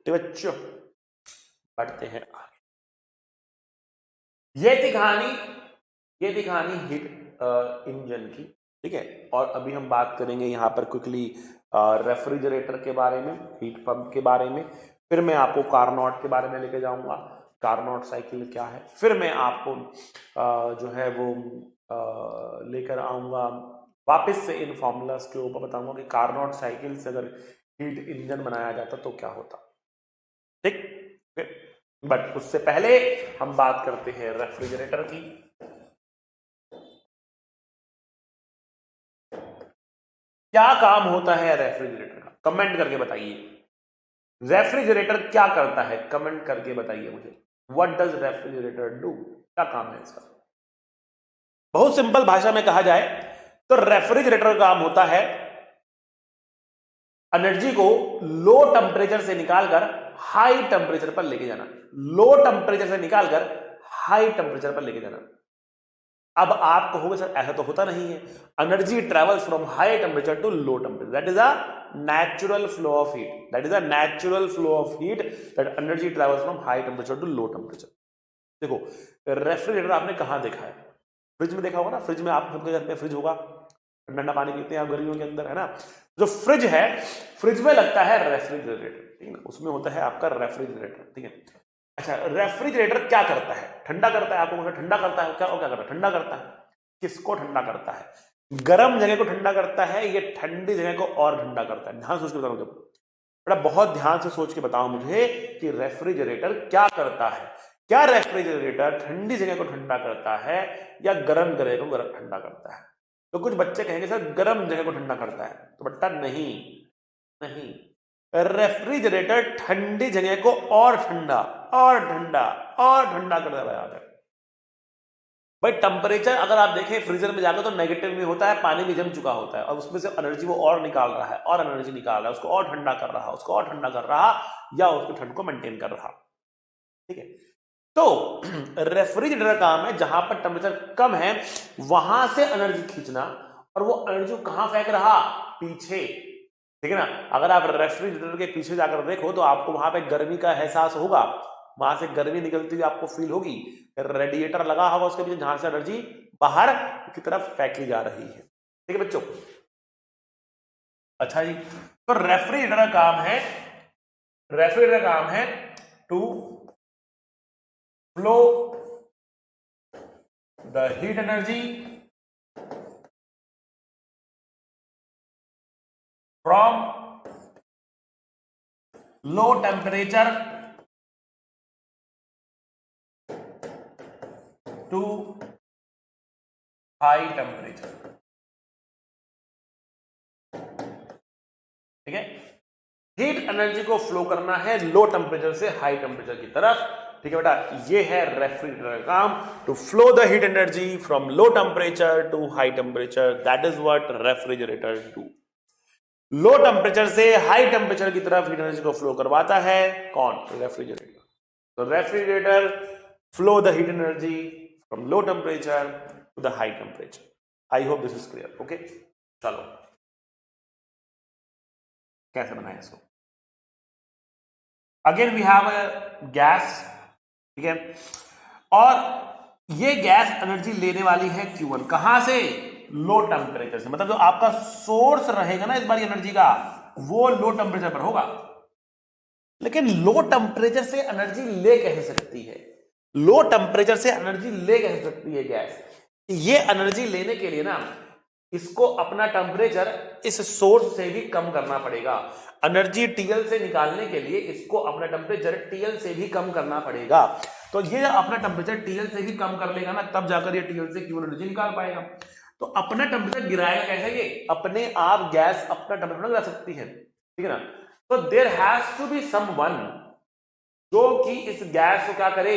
तो बच्चों बढ़ते हैं आगे। ये थी कहानी हीट इंजन की, ठीक है। और अभी हम बात करेंगे यहाँ पर क्विकली रेफ्रिजरेटर के बारे में, हीट पंप के बारे में, फिर मैं आपको कार्नोट के बारे में लेके जाऊंगा, कार्नोट साइकिल क्या है, फिर मैं आपको जो है वो लेकर आऊंगा वापस से इन फॉर्मूलाज के ऊपर, बताऊंगा कि कार्नोट साइकिल से अगर हीट इंजन बनाया जाता तो क्या होता, ठीक। बट उससे पहले हम बात करते हैं रेफ्रिजरेटर की। क्या काम होता है रेफ्रिजरेटर का? कमेंट करके बताइए, रेफ्रिजरेटर क्या करता है? कमेंट करके बताइए मुझे, व्हाट डज रेफ्रिजरेटर डू? क्या काम है इसका? बहुत सिंपल भाषा में कहा जाए तो रेफ्रिजरेटर का काम होता है एनर्जी को लो टेम्परेचर से निकालकर हाई टेम्परेचर पर लेके जाना, लो टेम्परेचर से निकालकर हाई टेम्परेचर पर लेके जाना। अब आप कहोगे सर ऐसा तो होता नहीं है, energy travels from high temperature to low temperature, that is a natural flow of heat, that is a natural flow of heat, that energy travels from high temperature to low temperature. देखो refrigerator आपने कहां देखा है? Fridge में देखा होगा ना, fridge में आप सबके घर में फ्रिज होगा, ठंडा पानी पीते हैं आप गर्मियों के अंदर, है ना। जो फ्रिज है, फ्रिज में लगता है रेफ्रिजरेटर, ठीक है ना, उसमें होता है आपका रेफ्रिजरेटर, ठीक है। अच्छा, रेफ्रिजरेटर क्या करता है? ठंडा करता है, आपको ठंडा करता है, क्या करता है? ठंडा करता है। किसको ठंडा करता है? गर्म जगह को ठंडा करता है, ये ठंडी जगह को और ठंडा करता है। ध्यान सोच के बताओ, बेटा बहुत ध्यान से सोच के बताओ मुझे कि रेफ्रिजरेटर क्या करता है। क्या रेफ्रिजरेटर ठंडी जगह को ठंडा करता है या गर्म जगह को गर्म ठंडा करता है? तो कुछ बच्चे कहेंगे सर गर्म जगह को ठंडा करता है, तो बेटा नहीं, नहीं, रेफ्रिजरेटर ठंडी जगह को और ठंडा और ठंडा और ठंडा कर रहा है। भाई टेम्परेचर अगर आप देखें फ्रीजर में जाकर तो नेगेटिव में होता है, पानी में जम चुका होता है और उसमें से एनर्जी वो और निकाल रहा है और एनर्जी निकाल रहा है, उसको और ठंडा कर रहा है, उसको और ठंडा कर रहा या उसकी ठंड को मेंटेन कर रहा, ठीक है। तो रेफ्रिजरेटर का काम है जहां पर टेम्परेचर कम है वहां से एनर्जी खींचना और वो एनर्जी कहां फेंक रहा? पीछे, ठीक है ना। अगर आप रेफ्रिजरेटर के पीछे जाकर देखो तो आपको वहां पे गर्मी का एहसास होगा, वहां से गर्मी निकलती हुई आपको फील होगी, रेडिएटर लगा होगा उसके पीछे जहां से एनर्जी बाहर की तरफ फेंकी जा रही है, ठीक है बच्चों। अच्छा जी, तो रेफ्रिजरेटर का काम है to flow the heat energy from low temperature to high temperature, ठीक है। हीट एनर्जी को फ्लो करना है लो टेम्परेचर से हाई टेम्परेचर की तरफ, ठीक है बेटा। ये है रेफ्रिजरेटर का काम, to flow the heat energy from low temperature to high temperature, that is what refrigerator do. Low temperature से हाई टेम्परेचर की तरफ हीट एनर्जी को फ्लो करवाता है कौन? रेफ्रिजरेटर। तो refrigerator flow the heat energy from low temperature to the high temperature. I hope this is clear, okay. चलो कैसे बनाए इसको? Again we have a gas, ठीक है, और ये गैस एनर्जी लेने वाली है Q1 कहां से? लो टेम्परेचर से, मतलब जो आपका सोर्स रहेगा ना इस बार एनर्जी का वो लो टेम्परेचर पर होगा। लेकिन लो टेम्परेचर से एनर्जी ले कैसे सकती है? लो टेम्परेचर से एनर्जी ले कैसे सकती है गैस? ये एनर्जी लेने के लिए ना इसको अपना टेम्परेचर इस सोर्स से भी कम करना पड़ेगा। एनर्जी टीएल से निकालने के लिए इसको अपना टेम्परेचर टीएल से भी कम करना पड़ेगा। तो ये अपना टेम्परेचर टीएल से भी कम कर लेगा ना, तब जाकर ये टीएल से क्यू एनर्जी निकाल पाएगा। तो अपना टेम्परेचर गिराएगा कैसे? ये अपने आप गैस अपना टेम्परेचर गिरा सकती है, ठीक है ना। तो there has to be someone जो कि इस गैस को क्या करे?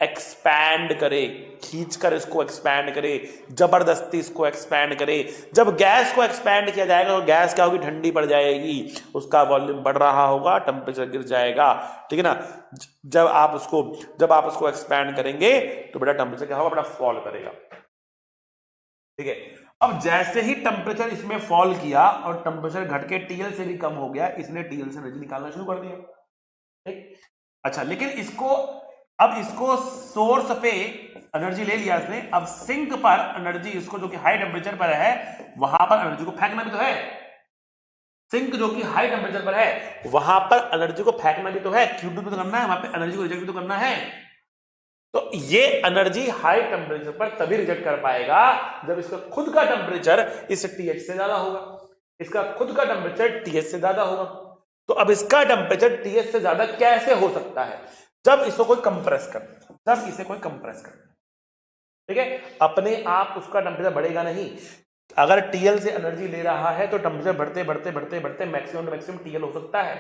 एक्सपैंड करे, खींचकर इसको एक्सपैंड करे, जबरदस्ती इसको एक्सपैंड करे। जब गैस को एक्सपैंड किया जाएगा तो गैस क्या होगी? ठंडी पड़ जाएगी, उसका वॉल्यूम बढ़ रहा होगा, टेम्परेचर गिर जाएगा, ठीक है ना। जब आप उसको एक्सपैंड करेंगे तो बेटा टेम्परेचर क्या होगा? बेटा फॉल करेगा, ठीक है। अब जैसे ही टेम्परेचर इसमें फॉल किया और टेम्परेचर घट के टीएल से भी कम हो गया, इसने टीएल से एनर्जी निकालना शुरू कर दिया, ठीक। अच्छा, लेकिन इसको सोर्स पे एनर्जी ले लिया इसने, अब सिंक पर एनर्जी इसको जो कि हाई टेम्परेचर पर है वहां पर एनर्जी को फेंकना भी तो है। सिंक जो कि हाई टेम्परेचर पर है वहां पर एनर्जी को फेंकना भी तो है, Q2 भी तो करना है, वहां पे एनर्जी को रिजेक्ट भी तो करना है। तो ये एनर्जी हाई टेम्परेचर पर तभी रिजेक्ट कर पाएगा जब इसका खुद का टेम्परेचर इस TH से ज्यादा होगा, इसका खुद का टेम्परेचर TH से ज्यादा होगा। तो अब इसका टेम्परेचर TH से ज्यादा कैसे हो सकता है? जब इसको कोई कंप्रेस कर, ठीक है। अपने आप उसका टेम्परेचर बढ़ेगा नहीं। अगर TL से एनर्जी ले रहा है तो टेम्परेचर बढ़ते मैक्सिमम टू मैक्सिमम TL हो सकता है।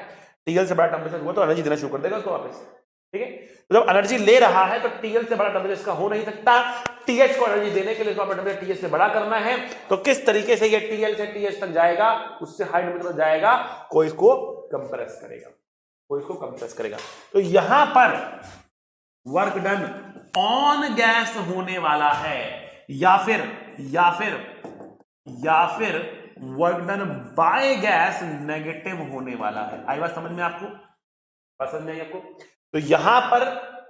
TL से बड़ा टेम्परेचर हुआ तो एनर्जी देना शुरू कर देगा उसको वापस, ठीक है। तो जब एनर्जी ले रहा है तो टीएल से बड़ा टेम्परेचर इसका हो नहीं सकता। टीएच को एनर्जी देने के लिए इसको टेम्परेचर टीएच से बड़ा करना है। तो किस तरीके से ये टीएल से टीएच तक जाएगा, उससे हाई टेम्परेचर तक जाएगा, कोई इसको कंप्रेस करेगा, कोई इसको कंप्रेस करेगा। तो यहां पर वर्क डन ऑन गैस होने वाला है या फिर work done by gas negative होने वाला है। आई बात समझ में आपको? बात समझ में आई आपको? तो यहां पर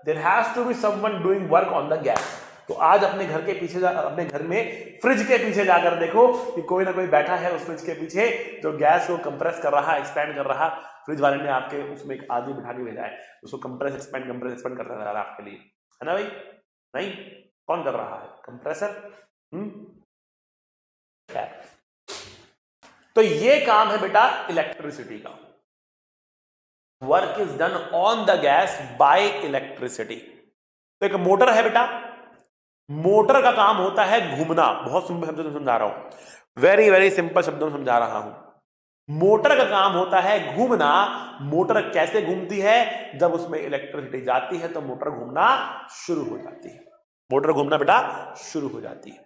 there has to be someone doing work on the gas. तो आज अपने घर के पीछे अपने घर में फ्रिज के पीछे जाकर देखो कि कोई ना कोई बैठा है उस फ्रिज के पीछे जो गैस को कंप्रेस कर रहा है, एक्सपेंड कर रहा। फ्रिज वाले ने आपके उसमें एक आदमी बिठा के भेजा है, उसको कंप्रेस एक्सपेंड करता रहा है आपके लिए, है ना भाई? नहीं, कौन कर रहा है? कंप्रेसर। तो ये काम है बेटा इलेक्ट्रिसिटी का। Work is done on the gas bye electricity. तो एक मोटर है बेटा, मोटर का काम होता है घूमना। बहुत सिंपल शब्दों में समझा रहा हूं, वेरी वेरी सिंपल शब्दों में समझा रहा हूं। मोटर का काम होता है घूमना। मोटर कैसे घूमती है? जब उसमें इलेक्ट्रिसिटी जाती है तो मोटर घूमना शुरू हो जाती है। मोटर घूमना बेटा शुरू हो जाती है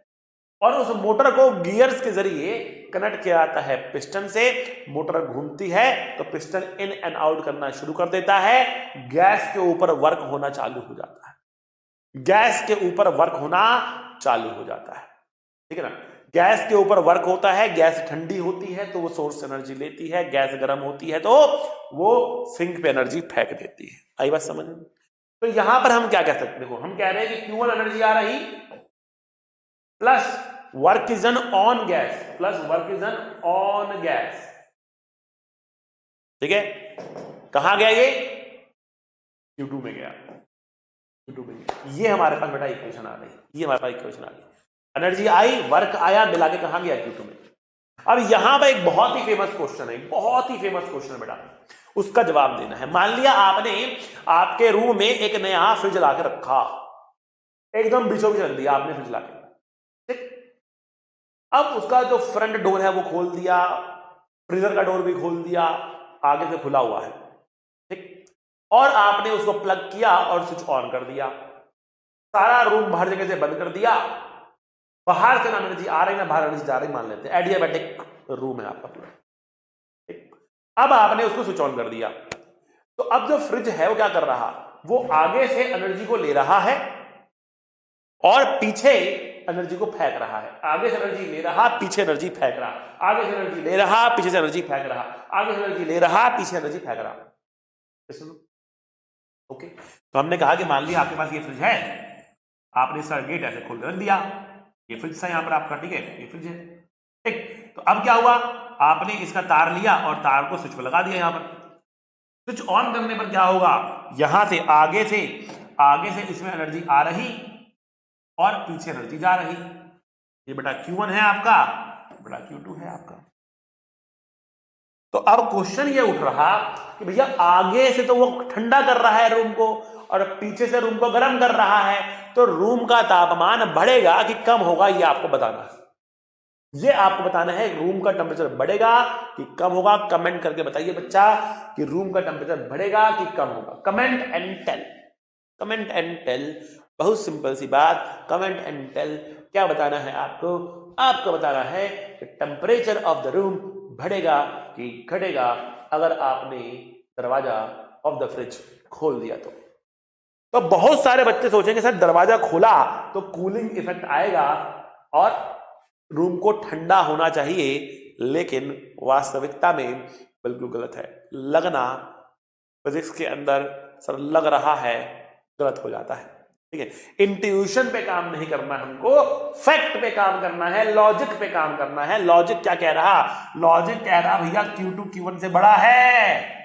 और उस मोटर को गियर्स के जरिए कनेक्ट किया जाता है पिस्टन से। मोटर घूमती है तो पिस्टन इन एंड आउट करना शुरू कर देता है। गैस के ऊपर वर्क होना चालू हो जाता है। गैस के ऊपर वर्क होना चालू हो जाता है, ठीक है ना? गैस के ऊपर वर्क होता है। गैस ठंडी होती है तो वो सोर्स से एनर्जी लेती है, गैस गर्म होती है तो वो सिंक पे एनर्जी फेंक देती है। आई बात समझ में? तो यहां पर हम क्या कह सकते हैं? देखो, हम कह रहे हैं कि Q1 एनर्जी आ रही plus work is done on gas, plus work is done on gas, ठीक है? कहां गया ये? Q2 में गया, Q2 में गया। ये हमारे पास बेटा इक्वेशन आ गई, ये हमारे पास इक्वेशन आ गई। एनर्जी आई, वर्क आया, मिला के कहां गया? Q2 में। अब यहां पर एक बहुत ही फेमस क्वेश्चन है, बहुत ही फेमस क्वेश्चन है बेटा, उसका जवाब देना है। मान लिया आपने आपके रूम में एक नया फ्रिज लाके रखा, एकदम बीचों बीच रख दिया आपने फ्रिज लाके, ठीक? अब उसका जो फ्रंट डोर है वो खोल दिया, फ्रीजर का डोर भी खोल दिया, आगे से खुला हुआ है, ठीक? और आपने उसको प्लग किया और स्विच ऑन कर दिया। सारा रूम हर जगह से बंद कर दिया। बाहर से ना एनर्जी आ रही ना बाहर एनर्जी जा रही, मान लेते हैं एडियाबैटिक रूम है आपका पूरा, ठीक? अब आपने उसको स्विच ऑन कर दिया तो अब जो फ्रिज है वो क्या कर रहा? वो आगे से एनर्जी को ले रहा है और पीछे एनर्जी को फेंक रहा है। आगे से एनर्जी ले रहा, पीछे एनर्जी फेंक रहा, आगे से एनर्जी ले रहा, पीछे से एनर्जी फेंक रहा, आगे से एनर्जी ले रहा, पीछे एनर्जी फेंक रहा। ओके, तो हमने कहा कि मान लिया आपके पास ये फ्रिज है, आपने इसका गेट ऐसे खोल रख दिया, ये फ्रिज था यहां पर आपका, ठीक है? ये फ्रिज है, ठीक? तो अब क्या हुआ? आपने इसका तार लिया और तार को स्विच पर लगा दिया। यहां पर स्विच ऑन करने पर क्या होगा? यहां से आगे से इसमें एनर्जी आ रही और पीछे एनर्जी जा रही। ये बेटा Q1 है आपका, बेटा Q2 है आपका। तो अब क्वेश्चन ये उठ रहा कि भैया आगे से तो वो ठंडा कर रहा है रूम को और पीछे से रूम को गर्म कर रहा है, तो रूम का तापमान बढ़ेगा कि कम होगा? ये आपको बताना है, ये आपको बताना है। रूम का टेम्परेचर बढ़ेगा कि कम होगा? कमेंट करके बताइए बच्चा कि रूम का टेम्परेचर बढ़ेगा कि कम होगा। Comment and tell, comment and tell. बहुत सिंपल सी बात, कमेंट एंड टेल। क्या बताना है आपको? आपको बताना है कि टेम्परेचर ऑफ द रूम बढ़ेगा कि घटेगा अगर आपने दरवाजा ऑफ द फ्रिज खोल दिया तो बहुत सारे बच्चे सोचेंगे सर दरवाजा खोला तो कूलिंग इफेक्ट आएगा और रूम को ठंडा होना चाहिए, लेकिन वास्तविकता में बिल्कुल गलत है। लगना फिजिक्स के अंदर सर लग रहा है, गलत हो जाता है, ठीक है? इंट्यूशन पे काम नहीं करना, हमको फैक्ट पे काम करना है, लॉजिक पे काम करना है। लॉजिक क्या कह रहा? लॉजिक कह रहा भैया Q2 Q1 से बड़ा है।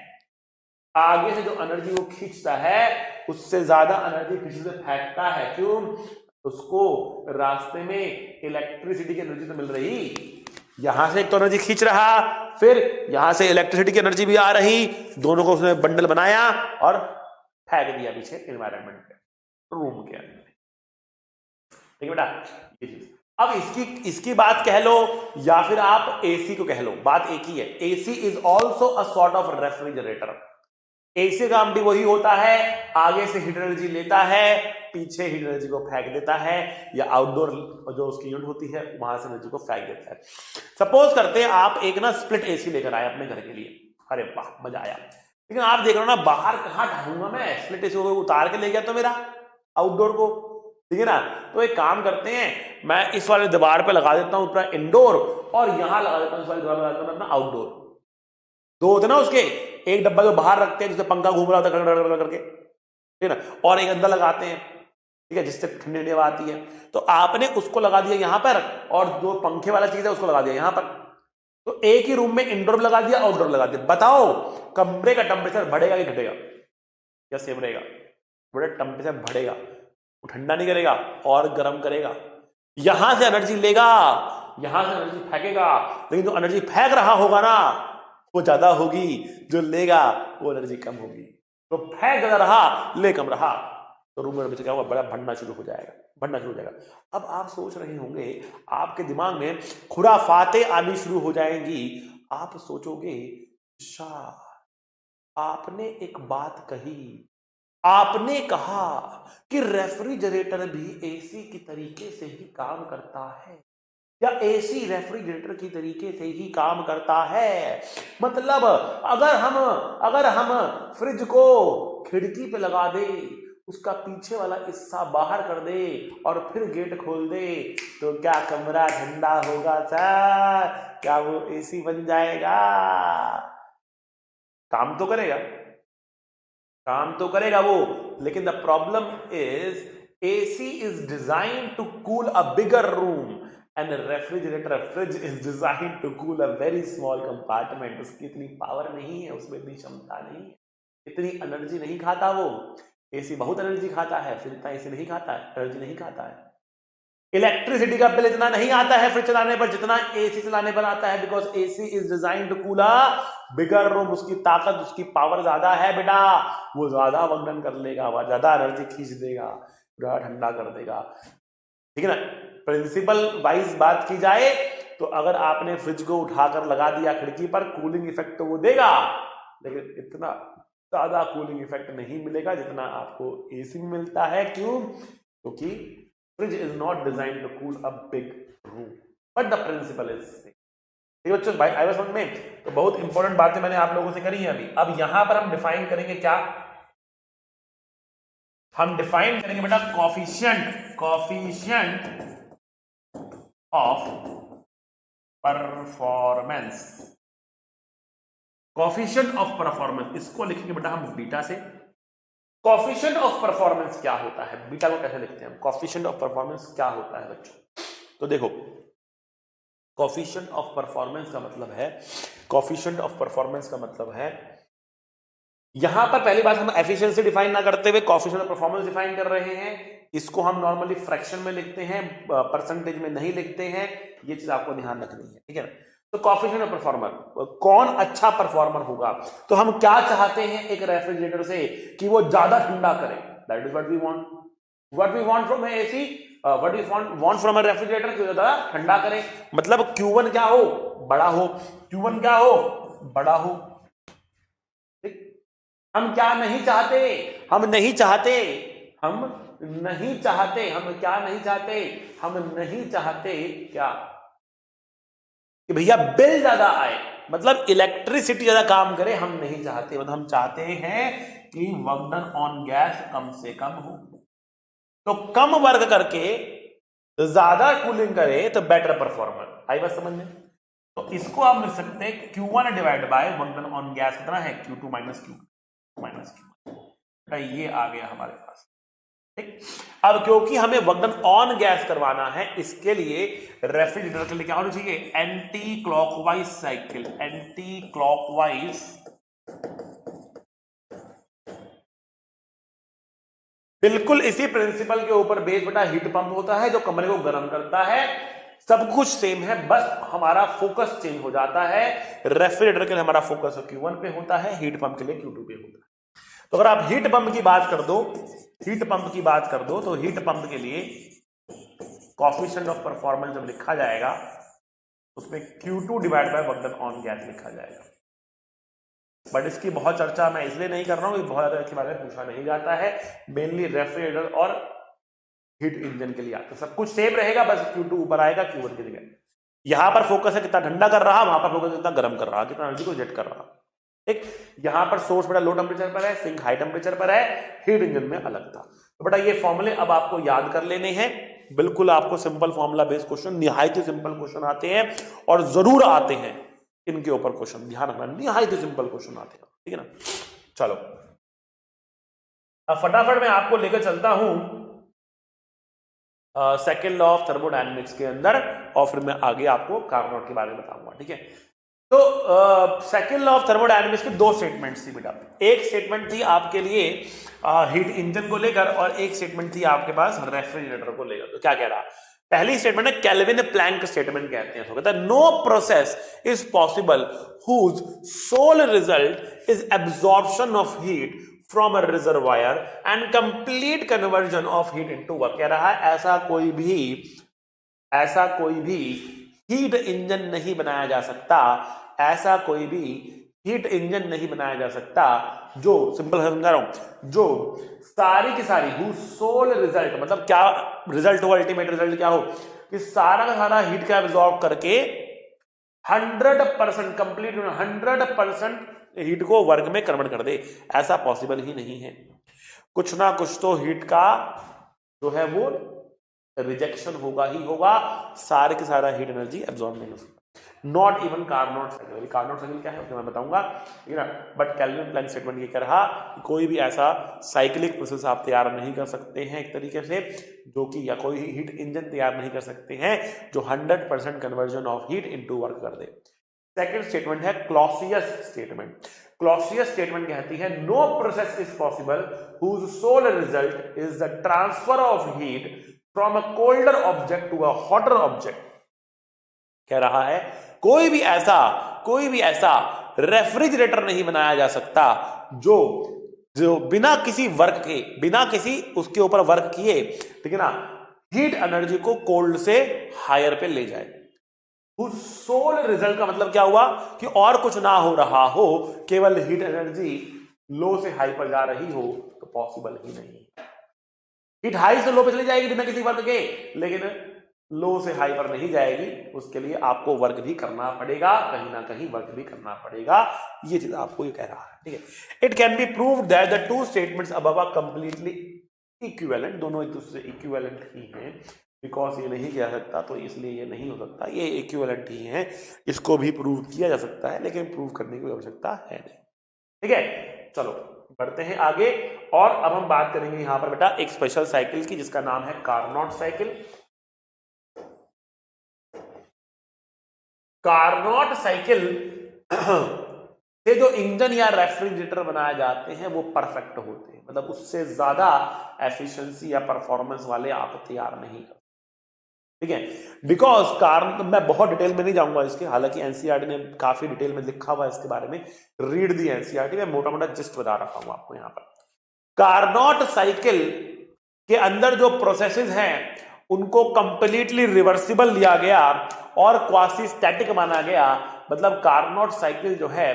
आगे से जो एनर्जी वो खींचता है उससे ज्यादा एनर्जी पीछे से फेंकता है। क्यों? उसको रास्ते में इलेक्ट्रिसिटी की एनर्जी तो मिल रही, यहां से एक तो एनर्जी खींच रहा, फिर यहां से इलेक्ट्रिसिटी की एनर्जी भी आ रही, दोनों को उसने बंडल बनाया और फेंक दिया पीछे एनवायरनमेंट पे, रूम के अंदर, ठीक है बेटा? ये चीज। अब इसकी बात कह लो या फिर आप एसी को कह लो, बात एक ही है। AC is also a sort of refrigerator. AC काम भी वही होता है, आगे से हीट एनर्जी लेता है, पीछे हीट एनर्जी को फेंक देता है, या आउटडोर जो उसकी यूनिट होती है वहां से एनर्जी को फेंक देता है। सपोज करते हैं आप एक ना स्प्लिट एसी लेकर आए अपने घर के लिए, अरे वाह मजा आया, लेकिन आप देख रहे हो ना बाहर कहाँ ढाऊंगा मैं, स्प्लिट एसी को उतार के ले गया तो मेरा आउटडोर को, ठीक है ना। तो एक काम करते हैं, मैं इस वाले दीवार पे लगा देता हूं अपना इंडोर, और यहां लगा देता हूं इस वाले दीवार पे लगा देता हूं अपना आउटडोर। दो होते ना उसके, एक डब्बा जो बाहर रखते हैं जिससे पंखा घूम रहा होता है करके, ठीक है ना, और एक अंदर लगाते हैं, ठीक है, जिससे ठंडी हवा आती है। तो आपने उसको लगा दिया यहां पर, और जो पंखे वाला चीज है उसको लगा दिया यहां पर। तो एक ही रूम में इंडोर लगा दिया, आउटडोर लगा दिया। बताओ कमरे का टेम्परेचर बढ़ेगा कि घटेगा, या सेम रहेगा? बड़ा टेम्परेचर बढ़ेगा, वो ठंडा नहीं करेगा और गर्म करेगा। यहां से एनर्जी लेगा, यहां से एनर्जी फेंकेगा, लेकिन जो एनर्जी फेंक रहा होगा ना वो ज्यादा होगी, जो लेगा वो एनर्जी कम होगी। तो फेंक ज्यादा रहा, ले कम रहा, तो रूम में क्या हुआ, बड़ा बढ़ना शुरू हो जाएगा, बढ़ना शुरू हो जाएगा। अब आप सोच रहे होंगे, आपके दिमाग में खुराफातें आनी शुरू हो जाएंगी। आप सोचोगे शाह आपने एक बात कही, आपने कहा कि रेफ्रिजरेटर भी एसी की तरीके से ही काम करता है, या एसी रेफ्रिजरेटर की तरीके से ही काम करता है। मतलब अगर हम फ्रिज को खिड़की पे लगा दे, उसका पीछे वाला हिस्सा बाहर कर दे और फिर गेट खोल दे, तो क्या कमरा ठंडा होगा सर? क्या वो एसी बन जाएगा? काम तो करेगा, काम तो करेगा वो, लेकिन the problem is AC is design to cool a bigger room and refrigerator fridge is design to cool a very small compartment. उसकी इतनी पावर नहीं है, उसमें इतनी क्षमता नहीं है, इतनी एनर्जी नहीं खाता वो। एसी बहुत एनर्जी खाता है, फ्रिज इतना एसी नहीं खाता है, एनर्जी नहीं खाता है। इलेक्ट्रिसिटी का बिल इतना नहीं आता है फ्रिज चलाने पर जितना एसी चलाने पर आता है, because AC is design to cool a bigger room. उसकी ताकत, उसकी पावर ज्यादा है बेटा, वो ज्यादा वर्क कर लेगा, वो ज्यादा एनर्जी खींच देगा, पूरा ठंडा कर देगा, ठीक है ना। प्रिंसिपल वाइज बात की जाए तो अगर आपने फ्रिज को उठाकर लगा दिया खिड़की पर, कूलिंग इफेक्ट तो वो देगा, लेकिन इतना ज्यादा कूलिंग इफेक्ट नहीं मिलेगा जितना आपको एसी में मिलता है। क्यों? क्योंकि fridge is not design to cool a big room, but the principle is same. बच्चों भाई आई समझ में, तो बहुत इंपॉर्टेंट बातें मैंने आप लोगों से करी है अभी। अब यहां पर हम डिफाइन करेंगे क्या, हम डिफाइन करेंगे बेटा coefficient of performance. Coefficient of performance, इसको लिखेंगे बेटा हम बीटा से। कॉफिशिएंट ऑफ परफॉर्मेंस क्या होता है, बीटा को कैसे लिखते हैं? कॉफिशिएंट ऑफ परफॉर्मेंस क्या होता है बच्चों? तो देखो, कॉफिशिएंट ऑफ परफॉर्मेंस का मतलब है, कॉफिशिएंट ऑफ परफॉर्मेंस का मतलब है, यहां पर पहली बात हम एफिशिएंसी डिफाइन ना करते हुए कॉफिशिएंट ऑफ परफॉर्मेंस डिफाइन कर रहे हैं। इसको हम नॉर्मली फ्रैक्शन में लिखते हैं, परसेंटेज में नहीं लिखते हैं, ये चीज आपको ध्यान रखनी है, ठीक है ना। तो कॉफिशिएंट ऑफ परफॉर्मर, कौन अच्छा परफॉर्मर होगा? तो हम क्या चाहते हैं एक रेफ्रिजरेटर से? कि वो ज्यादा ठंडा करे, that is what we want. What we want from AC, what we want from a refrigerator, कि ज्यादा ठंडा करे। मतलब Q1 क्या हो? बड़ा हो। Q1 क्या हो? बड़ा हो। हम क्या नहीं चाहते? हम नहीं चाहते, हम नहीं चाहते, हम क्या नहीं चाहते? हम नहीं चाहते क्या? कि भैया बिल ज्यादा आए, मतलब इलेक्ट्रिसिटी ज्यादा काम करे, हम नहीं चाहते। मतलब हम चाहते हैं कि वर्क डन ऑन गैस कम से कम हो। तो कम वर्क करके ज्यादा कूलिंग करे तो बेटर परफॉर्मर। आई बात समझ में? तो इसको आप लिख सकते हैं Q1 divide by work done on gas कितना है? Q2 माइनस Q ये आ गया हमारे पास, ठीक। अब क्योंकि हमें वर्क डन ऑन गैस करवाना है, इसके लिए रेफ्रिजरेटर के लिए क्या होना चाहिए? Anti clockwise cycle, anti clockwise बिल्कुल इसी प्रिंसिपल के ऊपर बेस बेटा हीट पंप होता है जो कमरे को गर्म करता है। सब कुछ सेम है, बस हमारा फोकस चेंज हो जाता है। रेफ्रिजरेटर के लिए हमारा फोकस Q1 पे होता है, हीट पंप के लिए Q2 पे होता है। तो अगर आप हीट पंप की बात कर दो, हीट पंप की बात कर दो, तो हीट पंप के लिए कॉफिशिएंट ऑफ परफॉर्मेंस जब लिखा जाएगा उसमें Q2 divide by work done on gas लिखा जाएगा। बट इसकी बहुत चर्चा मैं इसलिए नहीं कर रहा हूँ, बहुत ज्यादा इसके बारे में पूछा नहीं जाता है। मेनली रेफ्रिजरेटर और हीट इंजन के लिए आता है, सब कुछ सेम रहेगा, बस Q2 ऊपर आएगा Q1 की जगह। यहां पर फोकस है कितना ठंडा कर रहा, वहां पर फोकस कितना गर्म कर रहा, कितना एनर्जी को जेट कर रहा। ठीक, यहां पर सोर्स बेटा लो टेम्परेचर पर है, सिंक हाई टेम्परेचर पर है, हीट इंजन में अलग था। तो बेटा ये फॉर्मूले अब आपको याद कर लेने हैं, बिल्कुल आपको सिंपल फॉर्मूला बेस्ड क्वेश्चन, निहायत सिंपल क्वेश्चन आते हैं और जरूर आते हैं इनके ऊपर क्वेश्चन, ध्यान रखना, निहायत सिंपल क्वेश्चन आते हैं, ठीक है ना। चलो अब फटाफट मैं आपको लेकर चलता हूं सेकेंड लॉ ऑफ थर्मोडायनेमिक्स के अंदर, और फिर मैं आगे आपको कार्नोट के बारे में बताऊंगा, ठीक है। तो सेकेंड लॉ ऑफ थर्मोडायनेमिक्स की दो स्टेटमेंट्स थी बेटा। एक स्टेटमेंट थी आपके लिए हीट इंजन को लेकर, और एक स्टेटमेंट थी आपके पास रेफ्रिजरेटर को लेकर। तो क्या कह रहा, पहली स्टेटमेंट है केल्विन प्लैंक स्टेटमेंट कहते हैं, तो कहता है no process is possible whose sole result is absorption of heat from a reservoir and complete conversion of heat into work. कह रहा है ऐसा कोई भी हीट इंजन नहीं बनाया जा सकता, ऐसा कोई भी हीट इंजन नहीं बनाया जा सकता जो, सिंपल समझा रहा हूं, जो सारी की सारी हु सोल रिजल्ट, मतलब क्या रिजल्ट हो, अल्टीमेट रिजल्ट क्या हो कि सारा का सारा हीट का एब्जॉर्ब करके 100% कंप्लीट 100% हीट को वर्क में कन्वर्ट कर दे। ऐसा पॉसिबल ही नहीं है, कुछ ना कुछ तो हीट का जो है वो रिजेक्शन होगा ही होगा, सारे के सारा हीट एनर्जी एब्जॉर्ब नहीं हो सकता। Not even Carnot cycle. Carnot cycle क्या है मैं बताऊंगा, ठीक है ना। बट केल्विन प्लैंक स्टेटमेंट ये कह रहा कि कोई भी ऐसा साइक्लिक प्रोसेस आप तैयार नहीं कर सकते हैं एक तरीके से, जो कि, या कोई हीट इंजन तैयार नहीं कर सकते हैं जो 100% conversion of heat into work कर दे। सेकेंड स्टेटमेंट है क्लॉसियस स्टेटमेंट। क्लॉसियस स्टेटमेंट कहती है no process is possible whose sole result is the transfer of heat from a colder object to a hotter object. कह रहा है कोई भी ऐसा रेफ्रिजरेटर नहीं बनाया जा सकता जो बिना किसी वर्क के, बिना किसी उसके ऊपर वर्क किए, ठीक है ना, हीट एनर्जी को कोल्ड से हायर पे ले जाए। सोल रिजल्ट का मतलब क्या हुआ कि और कुछ ना हो रहा हो, केवल हीट एनर्जी लो से हाई पर जा रही हो, तो पॉसिबल ही नहीं। हीट हाई से लो पे चली जाएगी बिना किसी वर्क के, लेकिन लो से हाई पर नहीं जाएगी, उसके लिए आपको वर्क भी करना पड़ेगा, कहीं ना कहीं वर्क भी करना पड़ेगा। ये चीज आपको ये कह रहा है, ठीक है। It can be proved that the two statements above are completely equivalent, दोनों एक दूसरे से इक्विवेलेंट ही हैं। बिकॉज ये नहीं किया सकता तो इसलिए ये नहीं हो सकता, ये इक्विवेलेंट ही है, इसको भी प्रूव किया जा सकता है, लेकिन प्रूव करने की आवश्यकता है नहीं, ठीक है। चलो बढ़ते हैं आगे, और अब हम बात करेंगे यहां पर बेटा एक स्पेशल साइकिल की, जिसका नाम है कार्नोट साइकिल। कार्नोट साइकिल से जो इंजन या रेफ्रिजरेटर बनाए जाते हैं वो परफेक्ट होते हैं, मतलब उससे ज्यादा एफिशिएंसी या परफॉर्मेंस वाले आप तैयार नहीं कर, ठीक है। बिकॉज मैं बहुत डिटेल में नहीं जाऊंगा इसके, हालांकि एनसीईआरटी ने काफी डिटेल में लिखा हुआ है इसके बारे में, रीड दी एनसीईआरटी, मैं मोटा मोटा जस्ट बता रहा हूं आपको। यहां पर कार्नोट साइकिल के अंदर जो प्रोसेसेस हैं उनको कंप्लीटली रिवर्सिबल लिया गया और क्वासी स्टैटिक माना गया, मतलब कार्नोट साइकिल जो है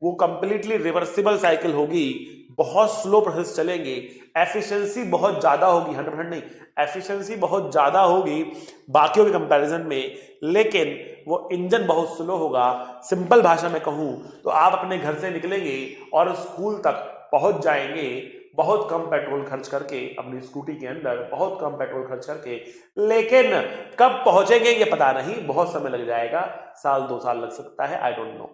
वो कंप्लीटली रिवर्सिबल साइकिल होगी, बहुत स्लो प्रोसेस चलेंगे, एफिशिएंसी बहुत ज्यादा होगी, 100% नहीं, एफिशिएंसी बहुत ज्यादा होगी बाकियों के कंपैरिजन में, लेकिन वो इंजन बहुत स्लो होगा। सिंपल भाषा में कहूं तो आप अपने घर से निकलेंगे और स्कूल तक पहुंच जाएंगे बहुत कम पेट्रोल खर्च करके, अपनी स्कूटी के अंदर बहुत कम पेट्रोल खर्च करके, लेकिन कब पहुंचेंगे ये पता नहीं, बहुत समय लग जाएगा, साल 2 साल लग सकता है, आई डोंट नो,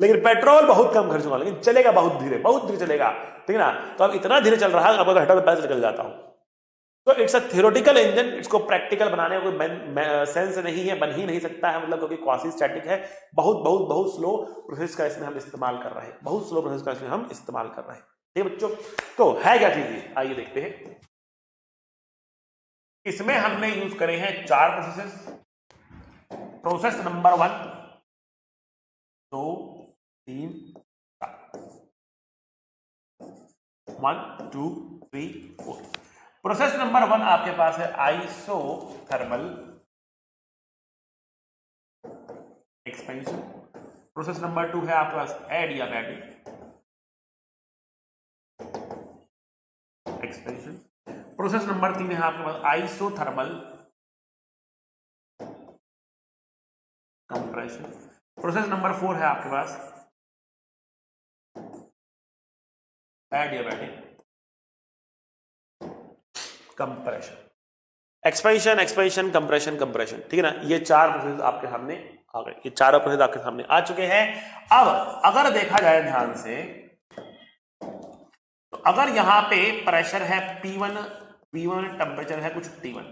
लेकिन पेट्रोल बहुत कम खर्च होगा, लेकिन चलेगा बहुत धीरे चलेगा, ठीक है ना। तो अब इतना धीरे चल रहा है, अब हटा पैसे निकल जाता हूं। तो इट्स अ थियोरेटिकल इंजन, इसको प्रैक्टिकल बनाने का कोई सेंस नहीं है, बन ही नहीं सकता है, मतलब क्योंकि क्वासी स्टैटिक है, बहुत स्लो प्रोसेस का इसमें हम इस्तेमाल कर रहे हैं, बहुत स्लो प्रोसेस का इसमें हम इस्तेमाल कर रहे हैं, ठीक है बच्चों। तो है क्या चीज, आइए देखते हैं। इसमें हमने यूज करे हैं 4 processes. Process number 1, 2, 3, 1, 2, 3, 4। Process number 1 आपके पास है आइसोथर्मल एक्सपेंशन। प्रोसेस नंबर 2 है आपके पास एडियाबैटिक एक्सपेंशन। प्रोसेस नंबर 3 है आपके पास आइसोथर्मल कंप्रेशन। प्रोसेस नंबर 4 है आपके पास adiabatic compression. Expansion expansion compression compression, ठीक है ना। ये चार प्रोसेस आपके सामने आ गए, ये चारों प्रोसेस आपके सामने आ चुके हैं। अब अगर देखा जाए ध्यान से, तो अगर यहां पे प्रेशर है P1 V1, टेम्परेचर है कुछ T1,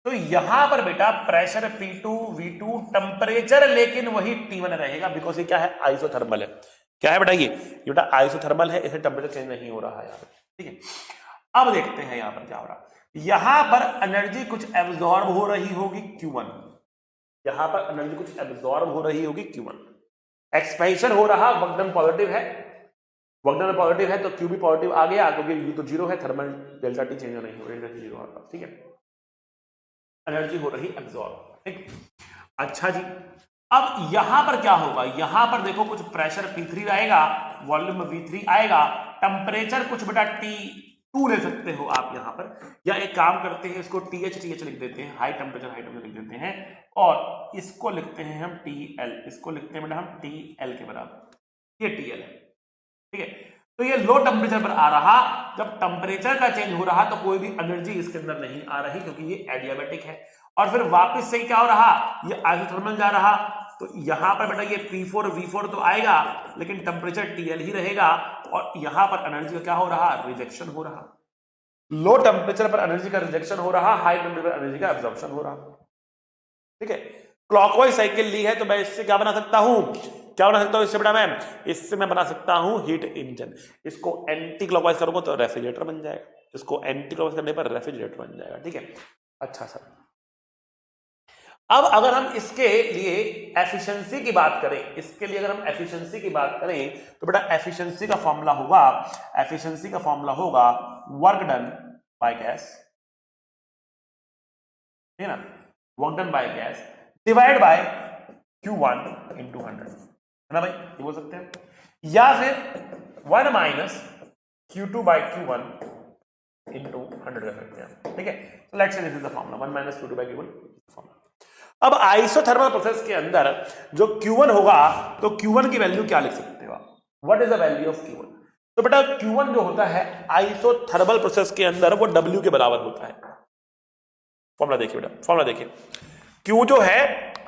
तो यहां पर बेटा प्रेशर P2 V2, टेम्परेचर लेकिन वही T1 रहेगा, बिकॉज ये क्या है, आइसोथर्मल है। क्या है बेटा, ये बेटा आइसोथर्मल है, इसे टेम्परेचर चेंज नहीं हो रहा है यहाँ पे, ठीक है। अब देखते हैं यहां पर क्या हो रहा है। यहां पर एनर्जी कुछ एब्जॉर्ब हो रही होगी Q1, यहां पर एनर्जी कुछ एब्जॉर्ब हो रही होगी Q1। एक्सपेंशन हो रहा, वर्क डन पॉजिटिव है, वर्क डन पॉजिटिव है तो Q भी पॉजिटिव आ गया, क्योंकि U तो जीरो है, थर्मल डेल्टा T चेंज नहीं हो रहा, डेल्टा T जीरो आता, ठीक है। एनर्जी हो रही एब्जॉर्ब, ठीक। अच्छा जी, अब यहां पर क्या होगा, यहां पर देखो कुछ प्रेशर P3 आएगा, वॉल्यूम V3 आएगा, टेम्परेचर कुछ बेटा T2 ले सकते हो आप यहां पर, या एक काम करते हैं इसको TH लिख देते हैं, हाई टेम्परेचर लिख देते हैं, और इसको लिखते हैं हम TL, इसको लिखते हैं बेटा हम TL के बराबर, ये TL है, ठीक है। तो ये लो टेम्परेचर पर आ रहा, जब टेम्परेचर का चेंज हो रहा तो कोई भी एनर्जी इसके अंदर नहीं आ रही, क्योंकि ये एडियाबैटिक है। और फिर वापस से क्या हो रहा, ये आइसोथर्मल जा रहा, तो यहां पर बेटा ये P4 V4 तो आएगा, लेकिन टेम्परेचर TL ही रहेगा, और यहां पर एनर्जी का क्या हो रहा, रिजेक्शन हो रहा। लो टेम्परेचर पर एनर्जी का रिजेक्शन हो रहा, हाई टेम्परेचर पर एनर्जी का एब्जॉर्प्शन हो रहा, ठीक है। क्लॉकवाइज साइकिल ली है तो मैं इससे क्या बना सकता हूं, क्या बना सकता हूं इससे बेटा, मैं इससे मैं बना सकता हूं हीट इंजन। इसको एंटी क्लॉकवाइज करूंगा तो रेफ्रिजरेटर बन जाएगा, इसको एंटी क्लॉकवाइज करने पर रेफ्रिजरेटर बन जाएगा, ठीक है। अच्छा सर, अब अगर हम इसके लिए एफिशिएंसी की बात करें, इसके लिए अगर हम एफिशिएंसी की बात करें तो बेटा एफिशिएंसी का फॉर्मूला होगा, एफिशिएंसी का फॉर्मूला होगा वर्क डन बाय गैस, है ना, work done by gas divide by Q1 into 100, है ना भाई, ये बोल सकते हैं, या फिर 1 minus Q2 by Q1 into 100 कर सकते हैं, ठीक है। तो let's say this is the formula, 1 minus Q2 by Q1 formula. अब आइसोथर्मल प्रोसेस के अंदर जो Q1 होगा, तो Q1 की वैल्यू क्या लिख सकते हो आप, what is the value of Q1? तो बेटा Q1 जो होता है आइसोथर्मल प्रोसेस के अंदर वो W के बराबर होता है। फॉर्मूला देखिए बेटा, फॉर्मूला देखिए, Q जो है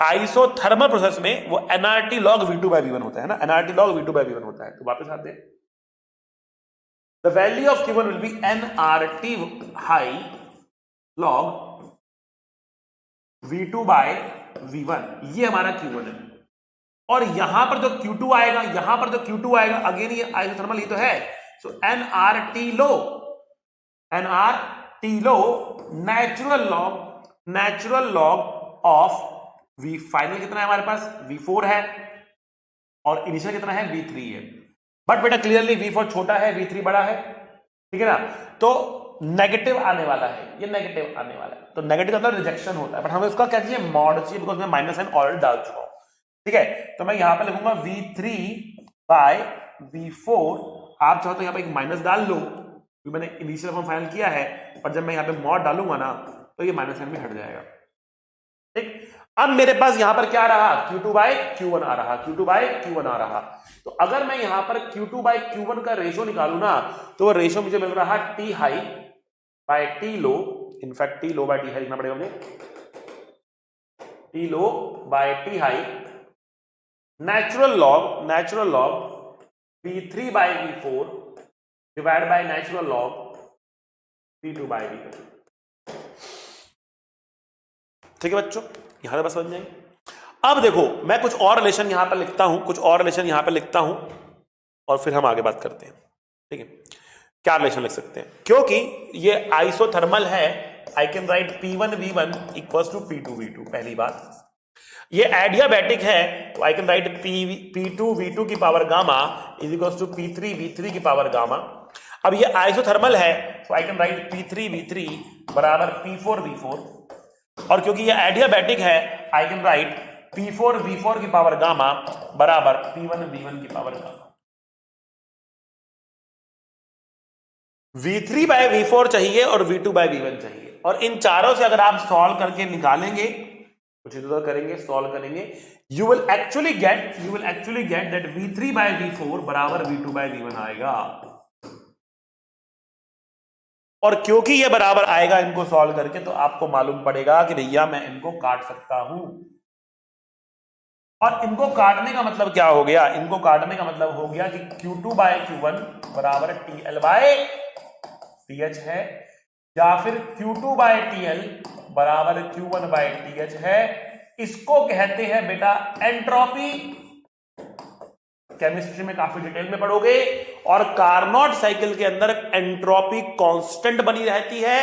आइसोथर्मल प्रोसेस में वो nRT log V2 by V1 होता है ना, nRT log V2 by V1 होता है। तो वापस आते हैं, the value of Q1 will be nRT high log V2 by V1, ये हमारा Q1 है। और यहां पर जो Q2 आएगा, यहां पर जो Q2 आएगा, अगेन ये आइसोथर्मल ही तो है, सो nRT low natural log of V final कितना है हमारे पास, V4 है, और इनिशियल कितना है, V3 है। बट बेटा क्लियरली V4 छोटा है, V3 बड़ा है, ठीक है ना, तो नेगेटिव आने वाला है, ये नेगेटिव आने वाला है, तो नेगेटिव मतलब रिजेक्शन होता है, बट हमें इसका क्या चाहिए, मॉड चाहिए, बिकॉज मैं माइनस साइन ऑलरेडी डाल चुका हूं, ठीक है। तो मैं यहां पर लिखूंगा V3 बाय V4, आप चाहो तो यहां पर एक माइनस डाल लो, क्योंकि मैंने इनिशियल फॉर्म फाइनल किया है, पर जब मैं यहां पे मॉड डालूंगा ना तो ये माइनस साइन भी हट जाएगा, ठीक। अब मेरे पास यहां पर क्या आ रहा, Q2 by Q1 आ रहा, Q2 by Q1 आ रहा। तो अगर मैं यहां पर Q2 by Q1 का रेशो निकालू ना, तो वो रेशो मुझे मिल रहा T high by T low, in fact T low by T high लिखना पड़ेगा मुझे, T low by T high natural log V3 by V4 divide by natural log V2 by V1, ठीक है बच्चों, यहां से बस समझ जाएंगे। अब देखो मैं कुछ और रिलेशन यहां पर लिखता हूं, और फिर हम आगे बात करते हैं, ठीक है। क्या रिलेशन लिख सकते हैं, क्योंकि ये आइसोथर्मल है, I can write P1 V1 equals to P2 V2, पहली बात। ये एडियाबैटिक है, तो आई कैन राइट P2 V2 की power gamma is equals to P3 V3 की पावर गामा। अब ये आइसोथर्मल है, तो आई कैन राइट P3 V3 बराबर P4 V4, और क्योंकि ये एडियाबैटिक है, I can right P4 V4 की पावर गामा बराबर P1 V1 की power gamma. V3 by V4 चाहिए और V2 बाय V1 चाहिए, और इन चारों से अगर आप सॉल्व करके निकालेंगे, कुछ इधर करेंगे, सॉल्व करेंगे, you will actually get that V3 by V4 बराबर V2 बाय V1 आएगा। और क्योंकि ये बराबर आएगा इनको सॉल्व करके, तो आपको मालूम पड़ेगा कि भैया मैं इनको काट सकता हूं। और इनको काटने का मतलब क्या हो गया? इनको काटने का मतलब हो गया कि Q2 बाय Q1 बराबर TL बाय TH है, या फिर Q2 बाय TL बराबर Q1 बाय TH है। इसको कहते हैं बेटा एंट्रोपी। केमिस्ट्री में काफी डिटेल में पढ़ोगे। और कार्नोट साइकिल के अंदर एंट्रोपी कांस्टेंट बनी रहती है,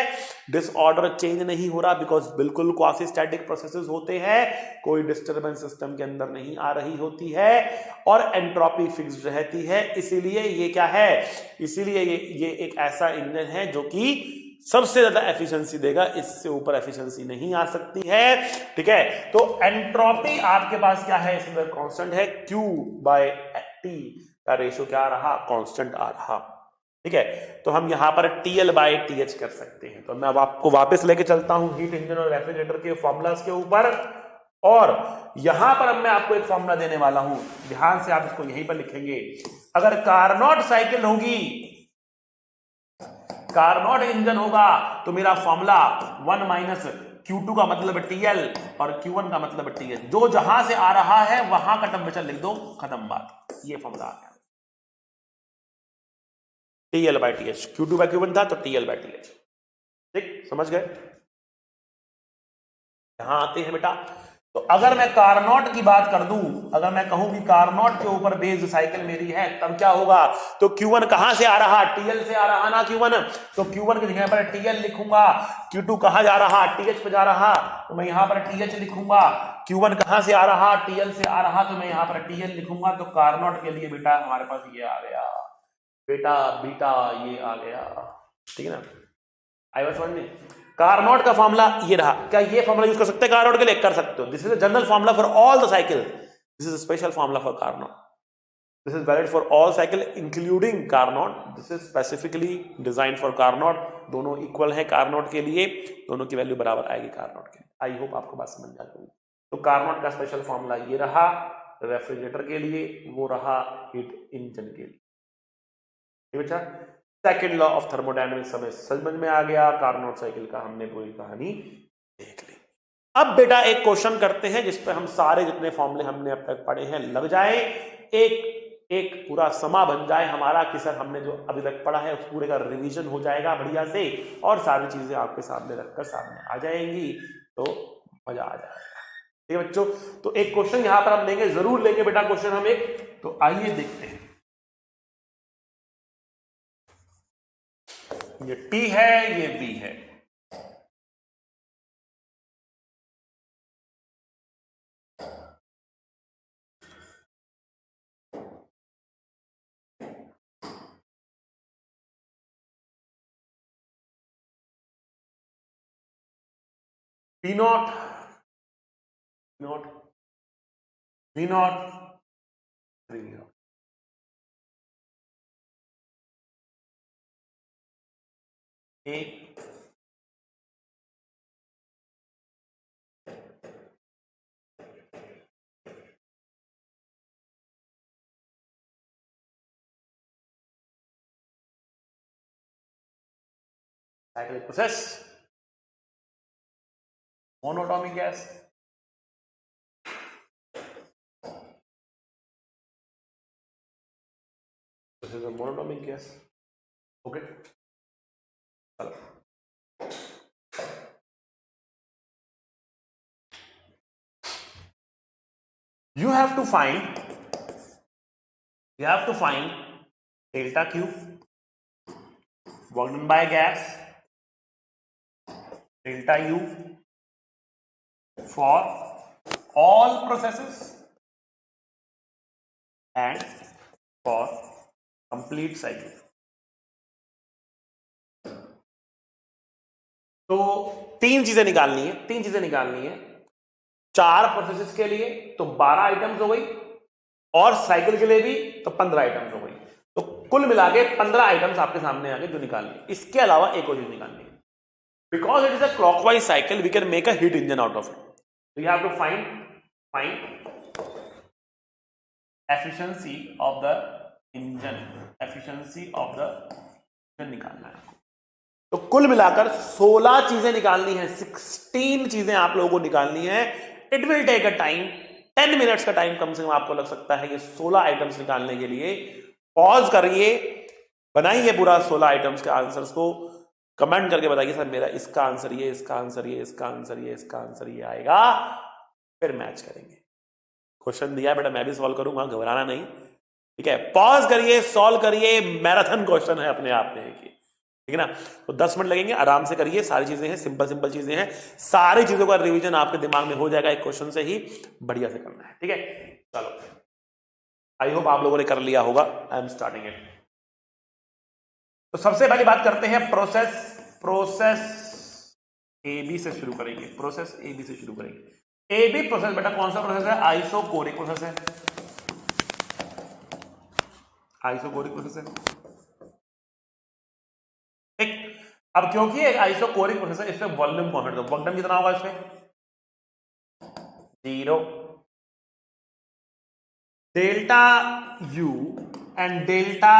डिसऑर्डर चेंज नहीं हो रहा, बिकॉज बिल्कुल क्वासी स्टैटिक प्रोसेसेस होते हैं, कोई डिस्टरबेंस सिस्टम के अंदर नहीं आ रही होती है, और एंट्रोपी फिक्स्ड रहती है। इसीलिए ये क्या है? इसीलिए ये एक ऐसा इंजन है जो कि सबसे ज्यादा एफिशिएंसी देगा, इससे ऊपर एफिशिएंसी नहीं आ सकती है। ठीक है, तो एंट्रोपी आपके पास क्या है? इसमें कांस्टेंट है, Q बाय T का रेशियो क्या आ रहा? कांस्टेंट आ रहा। ठीक है, तो हम यहां पर TL बाय TH कर सकते हैं। तो मैं अब आपको वापस लेके चलता हूं हीट इंजन और रेफ्रिजरेटर के फॉर्मूलाज के ऊपर, और यहां पर अब मैं आपको एक फॉर्मूला देने वाला हूं, ध्यान से आप इसको यहीं पर लिखेंगे। अगर कार्नोट साइकिल होगी, कार्नोट इंजन होगा, तो मेरा फॉर्मूला 1 माइनस Q2 का मतलब TL और Q1 का मतलब TH, जो जहां से आ रहा है वहां का टेम्परेचर लिख दो, खत्म बात। ये फॉर्मूला आ गया। TL bye TH, Q2 bye Q1 था तो TL बाय TH। ठीक, समझ गए? यहां आते हैं बेटा, तो अगर मैं कार्नोट की बात कर दूं, अगर मैं कहूं कि कार्नोट के ऊपर बेस्ड साइकिल मेरी है, तब क्या होगा? तो Q1 कहां से आ रहा? TL से आ रहा ना Q1, तो Q1 की जगह पर TL लिखूंगा। Q2 कहां जा रहा? TH पे जा रहा, तो मैं यहां पर TH लिखूंगा। Q1 कहां से आ रहा? TL से आ रहा, तो मैं यहां पर TL लिखूंगा। तो कार्नोट के लिए बेटा हमारे पास ये आ गया, बेटा बीटा ये आ गया। ठीक है ना? आई वाज समझ में? कार्नोट का फॉर्मूला ये रहा। क्या ये फॉर्मूला यूज कर सकते हैं कार्नोट के लिए? कर सकते हो। This is a general formula for all the cycle, this is a special formula for Carnot, this is valid for all cycle including Carnot, this is specifically design for Carnot. दोनों equal है Carnot के लिए, दोनों की value बराबर आएगी Carnot के लिए। आई होप आपको बात समझ आ गई। तो कार्नोट का स्पेशल फॉर्मूला ये रहा रेफ्रिजरेटर के लिए, वो रहा हीट इंजन के लिए। बच्चा, सेकेंड लॉ ऑफ थर्मोडायनेमिक्स हमें समझ में आ गया, कार्नोट साइकिल का हमने पूरी कहानी देख ली। अब बेटा एक क्वेश्चन करते हैं जिस पे हम सारे जितने फॉर्मूले हमने अब तक पढ़े हैं लग जाए, एक पूरा समा बन जाए हमारा कि सर हमने जो अभी तक पढ़ा है उस पूरे का रिवीजन हो जाएगा बढ़िया से, और सारी चीजें आपके सामने रखकर सामने आ जाएंगी, तो मजा आ जाएगा। ठीक है बच्चों, तो एक क्वेश्चन यहां पर हम लेंगे, जरूर लेंगे बेटा क्वेश्चन हम एक। तो आइए देखते हैं, ये T है, ये B है। P not, not V not, 3 not, एक cyclic process, monatomic gas, this is a monatomic gas. Okay, चलो you have to find delta Q work done by gas, delta U for all processes and for complete cycle. तो तीन चीजें निकालनी है, 4 processes के लिए तो 12 आइटम्स हो गई, और साइकिल के लिए भी तो 15 आइटम्स हो गई। तो कुल मिला के 15 आइटम्स आपके सामने आ गए जो निकालनी है। इसके अलावा एक और चीज निकालनी है, because it is a clockwise cycle we can make a heat engine out of it. तो you have to find efficiency of the engine, efficiency of the engine निकालना है आपको। तो कुल मिलाकर 16 चीजें निकालनी है, 16 चीजें आप लोगों को निकालनी है। It will take a time, 10 minutes का टाइम कम से कम आपको लग सकता है ये 16 आइटम्स निकालने के लिए। पॉज करिए, बनाइए पूरा 16 आइटम्स के आंसर्स को, कमेंट करके बताइए सर मेरा इसका आंसर ये, इसका आंसर ये, इसका आंसर ये, इसका आंसर ये आएगा, फिर मैच करेंगे। क्वेश्चन दिया बेटा, मैं भी सॉल्व करूंगा, घबराना नहीं, ठीक है। पॉज करिए, सॉल्व करिए, मैराथन क्वेश्चन है अपने आप में, ठीक है ना। तो 10 मिनट लगेंगे, आराम से करिए, सारी चीजें हैं, सिंपल सिंपल चीजें हैं, सारी चीजों का रिवीजन आपके दिमाग में हो जाएगा एक क्वेश्चन से ही, बढ़िया से करना है, ठीक है। चलो, आई होप आप लोगों ने कर लिया होगा। I am starting it. तो सबसे पहली बात करते हैं प्रोसेस ए बी से शुरू करेंगे, प्रोसेस ए बी से शुरू करेंगे। ए बी प्रोसेस बेटा कौन सा प्रोसेस है? आइसोकोरिक प्रोसेस है, आइसोकोरिक प्रोसेस है, ठीक। अब क्योंकि एक आइसोकोरिक प्रोसेस है, इसमें वॉल्यूम कॉन्स्टेंट है, वॉल्यूम कितना होगा इसमें? 0। Delta U and delta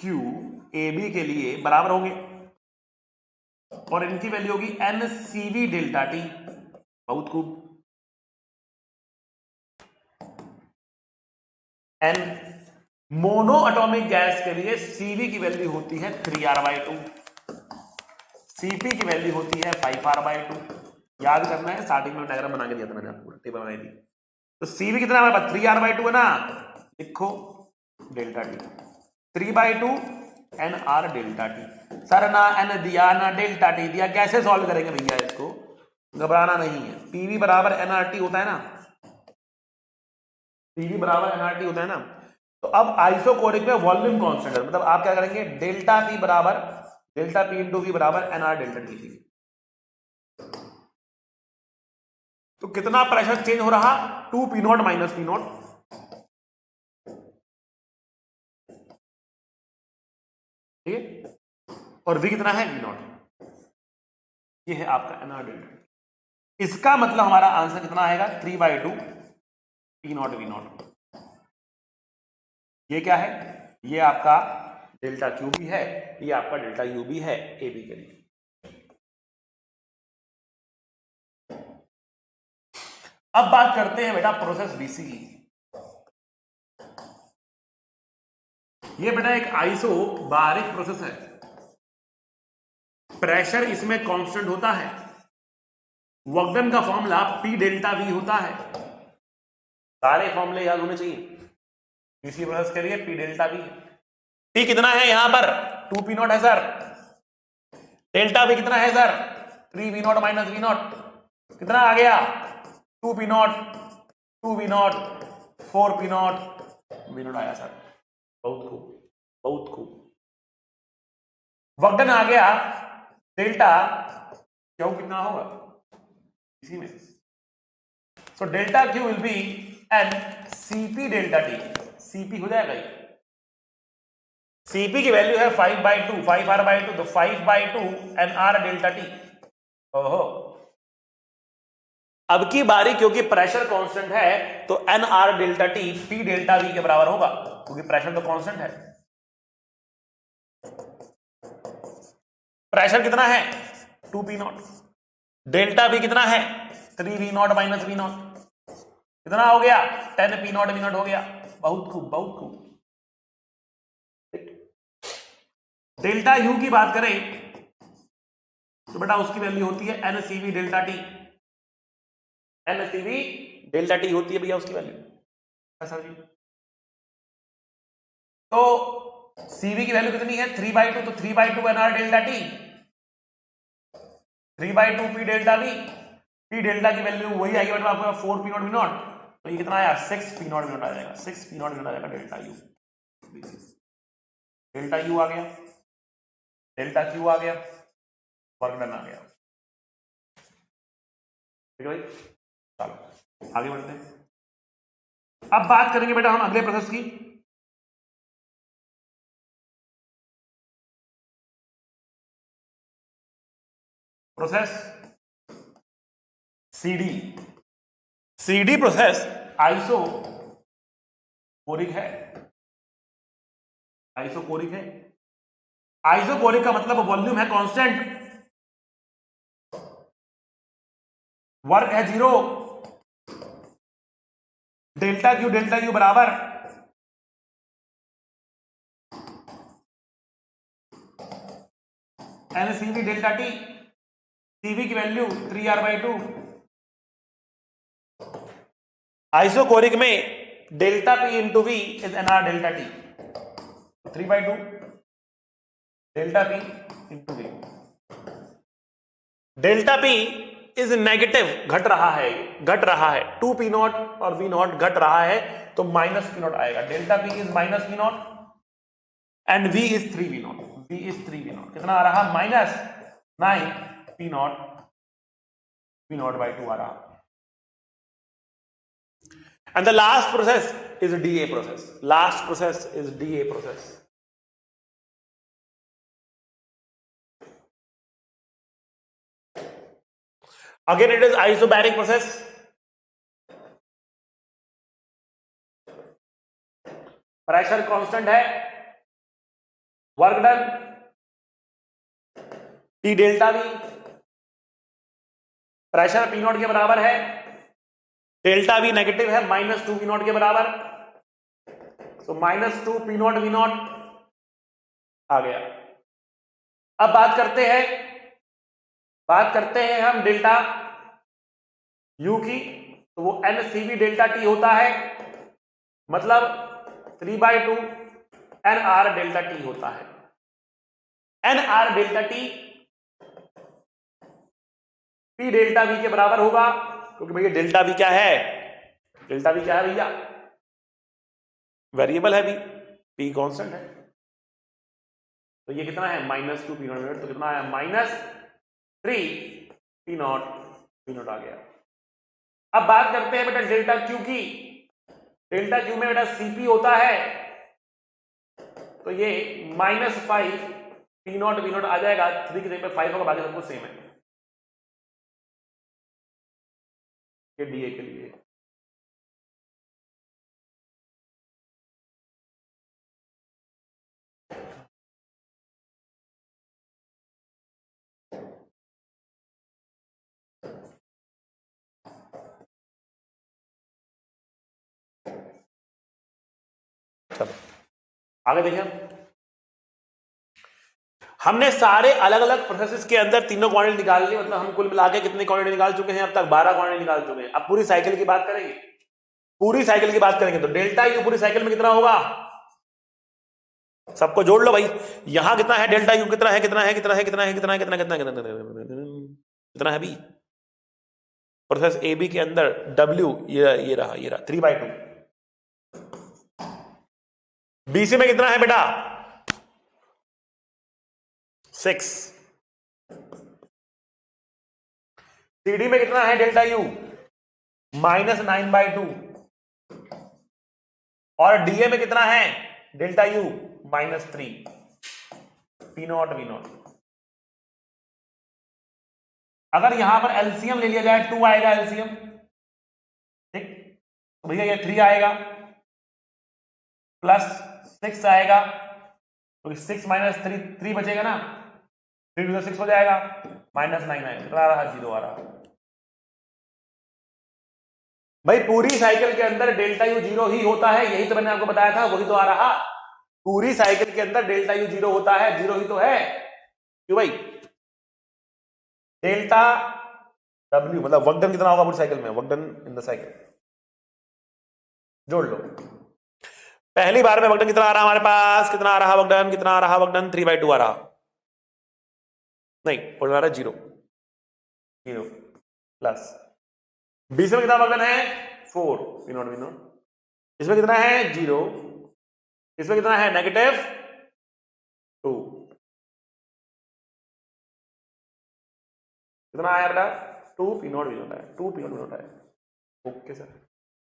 Q A B के लिए बराबर होंगे, और इनकी वैल्यू होगी N C V delta T. बहुत खूब। एन मोनो एटॉमिक गैस के लिए सीवी की वैल्यू होती है 3r/2, सीपी की वैल्यू होती है 5r/2। याद करना है, स्टार्टिंग में डायग्राम बना के दिया था मैंने आपको, टेबल बनाई थी। तो सीवी कितना हमारे पास? 3r/2 है ना, लिखो delta T 3/2 N R delta T. Sir ना एन दिया ना डेल्टा टी दिया, कैसे सॉल्व करेंगे भैया इसको? घबराना नहीं है, पीवी बराबर एनआरटी होता है ना, पीवी बराबर एनआरटी होता है ना। तो अब आइसोकोरिक में वॉल्यूम कांस्टेंट है, मतलब आप क्या करेंगे, डेल्टा पी बराबर डेल्टा पी इंटू वी बराबर एनआर डेल्टा टी। तो कितना प्रेशर चेंज हो रहा? 2 P naught minus P naught, ठीक है, और वी कितना है? V naught. ये है आपका एनआर डेल्टा। इसका मतलब हमारा आंसर कितना आएगा? 3/2 पी नॉट वी नॉट। ये क्या है? ये आपका डेल्टा क्यू भी है, ये आपका डेल्टा यू भी है ए बी के लिए। अब बात करते हैं बेटा प्रोसेस बीसी की। ये बेटा एक आइसोबारिक प्रोसेस है, प्रेशर इसमें कांस्टेंट होता है, वर्कडन का फॉर्मूला पी डेल्टा वी होता है। सारे फॉर्मूले याद होने चाहिए बीसी प्रोसेस के लिए। पी डेल्टा वी, पी कितना है यहां पर? 2 पी नॉट है सर। डेल्टा वी कितना है sir? 3 V naught minus V naught. कितना आ गया? 2 P naught, 2 V naught, 4 P naught V naught आया सर। बहुत खूब, बहुत खूब। वर्कडन आ गया, डेल्टा क्यू कितना होगा इसी में? So delta Q will be N CP delta T. CP हो जाएगा ये, सीपी की वैल्यू है 5/2, 5r/2, तो 5/2 एन आर डेल्टा टी। ओहो, अब की बारी क्योंकि प्रेशर कांस्टेंट है तो N R delta T P delta V के बराबर होगा, क्योंकि प्रेशर तो कांस्टेंट है। प्रेशर कितना है? 2 पी नॉट। डेल्टा वी कितना है? 3 V naught minus V naught. कितना हो गया? 10 पी नॉट वी नॉट हो गया। बहुत खूब, बहुत खूब। डेल्टा यू की बात करें तो बेटा उसकी वैल्यू होती है N C V delta T. N C V delta T होती है भैया उसकी वैल्यू, सर जी। तो सीवी की वैल्यू कितनी है? 3/2, तो 3/2 N R delta T, 3/2 P delta V. P delta की वैल्यू वही आएगी मतलब आपको 4 पी नॉट वी नॉट, तो ये कितना आया? 6 पी नॉट वी नॉट आ जाएगा, 6 पी नॉट वी नॉट आ जाएगा डेल्टा यू। डेल्टा यू आ गया, डेल्टा क्यू आ गया, वर्क डन आ गया, ठीक है भाई। चलो आगे बढ़ते हैं। अब बात करेंगे बेटा हम अगले प्रोसेस की। Process CD. CD process isochoric है। आइसोकोरिक है। आइसोकोरिक का मतलब वॉल्यूम है कांस्टेंट, वर्क है 0, डेल्टा क्यू बराबर एनसीवी डेल्टा टी, सीवी की वैल्यू 3r/2। आइसोकोरिक में delta P into V is N R delta T, 3/2 delta P into V. Delta P is negative, घट रहा है, 2p0 और v0 घट रहा है तो -p0 आएगा। Delta P is -p0 and v is 3v0। कितना आ रहा? -9p0 v0/2 आ रहा। And the last process is DA process. Again it is isobaric process. Pressure constant है, work done T delta V, pressure P0 के बराबर है, delta V negative है, -2V0 के बराबर, तो -2P0 V0 आ गया। अब बात करते हैं हम डेल्टा U की, तो वो NCV डेल्टा T होता है, मतलब 3/2 NR डेल्टा T होता है। NR delta T P delta V के बराबर होगा, क्योंकि भैया डेल्टा V क्या है? भैया वेरिएबल है, P कांस्टेंट है। तो ये कितना है? -2P0, तो कितना आया? -3P0 V0 आ गया। अब बात करते हैं बेटा डेल्टा Q की। डेल्टा Q में बेटा CP होता है, तो ये -5P0 V0 आ जाएगा। 3 की जगह पे 5 होगा, बाकी सब कुछ सेम है। ये डीए के लिए चलो आगे देखिए। हमने सारे अलग अलग प्रोसेसेस के अंदर तीनों क्वांटिटी निकाल ली, मतलब हम कुल मिला के कितनी क्वांटिटी निकाल चुके हैं अब तक? 12 क्वांटिटी निकाल चुके हैं। अब पूरी साइकिल की बात करेंगे। तो डेल्टा यू पूरी साइकिल में कितना होगा? सबको जोड़ लो भाई। यहां कितना है? डेल्टा यू कितना है बी? प्रोसेस ए बी के अंदर डब्ल्यू ये रहा 3/2। बीसी में कितना है बेटा? 6। सीडी में कितना है डेल्टा यू? -9/2। और डीए में कितना है डेल्टा यू? -3 P0 V0। अगर यहां पर एलसीएम ले लिया जाए 2 आएगा एलसीएम, ठीक? तो भैया ये 3 आएगा प्लस 6 आएगा, तो 6 - 3 बचेगा ना, 3 to 6 हो जाएगा, -9 आएगा, रहा 0 आ रहा। भाई पूरी साइकिल के अंदर डेल्टा यू 0 ही होता है, यही तो मैंने आपको बताया था, वही तो आ रहा। पूरी साइकिल के अंदर डेल्टा यू 0 होता है, 0 ही तो है। क्यों भाई? डेल्टा डब्ल्यू मतलब वर्क डन कितना होगा पूरी साइकिल में? Work done in the cycle जोड़ लो। पहली बार में वर्क डन कितना आ रहा हमारे पास? कितना आ रहा वर्क डन? 3/2 आ रहा। नहीं, और आ रहा 0 प्लस। बीच में कितना वर्क डन है? 4 P0 V0। इसमें कितना है? 0। इसमें कितना है? -2। कितना आया बेटा? 2 P0 V0 है, 2 P0 V0 है। ओके सर,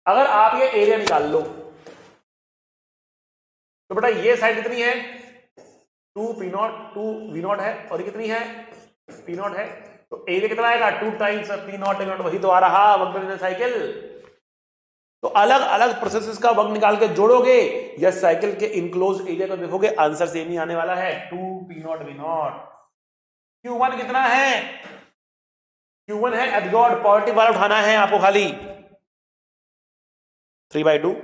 अगर आप ये एरिया निकाल लो तो बेटा ये साइड कितनी है 2 P0 2 V0 है और ये कितनी है P0 है, तो एरिया कितना आएगा 2 टाइम्स P0 वही तो आ रहा वर्क डन इन साइकिल। तो अलग अलग प्रोसेसेस का वर्क निकाल के जोड़ोगे या साइकिल के इनक्लोज एरिया को देखोगे, आंसर सेम ही आने वाला है 2 P0 V0। Q1 कितना है, Q1 है एब्जॉर्ब, पॉजिटिव वाला उठाना है आपको खाली 3/2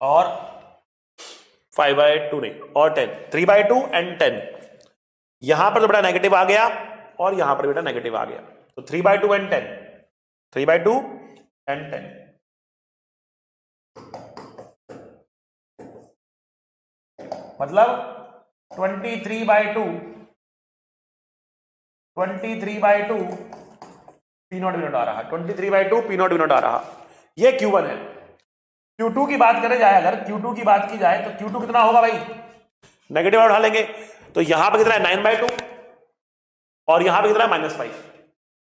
और 5/2 नहीं और 10, 3/2 एंड 10। यहां पर तो बेटा नेगेटिव आ गया और यहां पर बेटा नेगेटिव आ गया, तो 3/2 एंड 10, 3/2 एंड 10। मतलब 23/2 P0 आ रहा, 23/2 P0 आ रहा, ये Q1 है। Q2 की बात करें जाए, अगर Q2 की बात की जाए तो Q2 कितना होगा भाई, नेगेटिव उठा लेंगे, तो यहां पर कितना है 9/2 और यहां पर कितना है -5,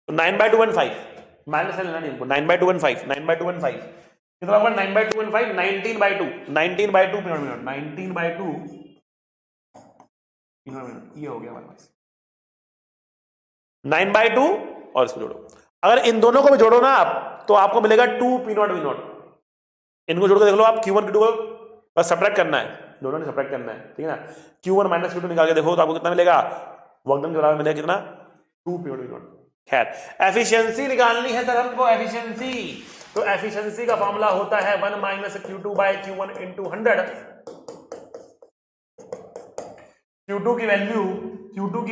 तो 9/2 एंड 5 माइनस लेना नहीं, 9/2 एंड 5, 9/2 एंड 5 कितना होगा, 9/2 एंड 5 19/2 P0 19/2 ये हो गया हमारे पास 9/2 और इसको जोड़ो, अगर इन दोनों को भी जोड़ो ना आप तो आपको मिलेगा 2 P0 V0। इनको जोड़ के देख लो आप, Q1 Q2 को बस सब्ट्रैक्ट करना है, दोनों ने सब्ट्रैक्ट करना है, ठीक है ना। Q1 माइनस Q2 निकाल के देखो तो आपको कितना मिलेगा, वर्क डन के बराबर मिलेगा कितना 2 P0 V0। खैर एफिशिएंसी निकालनी है सर हमको, एफिशिएंसी, तो एफिशिएंसी का फॉर्मूला होता है 1 - Q2/Q1 × 100। Q2 की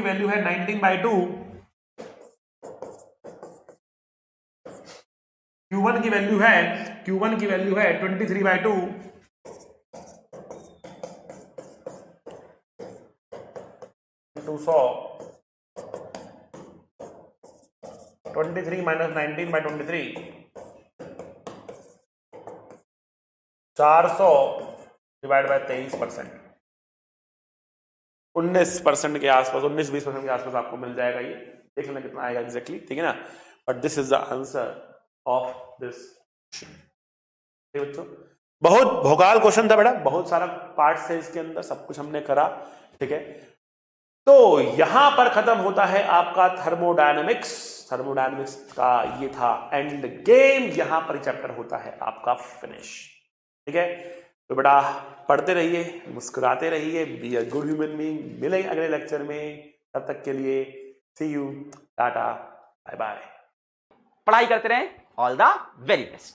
वैल्यू है 19/2, Q1 की वैल्यू है 23/2, into 100, 23 - 19/23 400 डिवाइड बाय 23%, 19% के आसपास, 19-20% के आसपास आपको मिल जाएगा, ये देख लेना कितना आएगा एग्जैक्टली, ठीक है ना। But this is the answer of this question. बच्चों बहुत भोकाल क्वेश्चन था बेटा, बहुत सारा पार्ट्स है इसके अंदर, सब कुछ हमने करा, ठीक है। तो यहां पर खत्म होता है आपका थर्मोडायनेमिक्स का ये था एंड गेम, यहां पर चैप्टर होता है आपका फिनिश, ठीक है। तो बेटा पढ़ते रहिए, मुस्कुराते रहिए, be a good human being. मिलेंगे अगले लेक्चर में, तब तक के लिए सी यू, टाटा, बाय बाय। पढ़ाई करते रहें, ऑल द वेरी बेस्ट।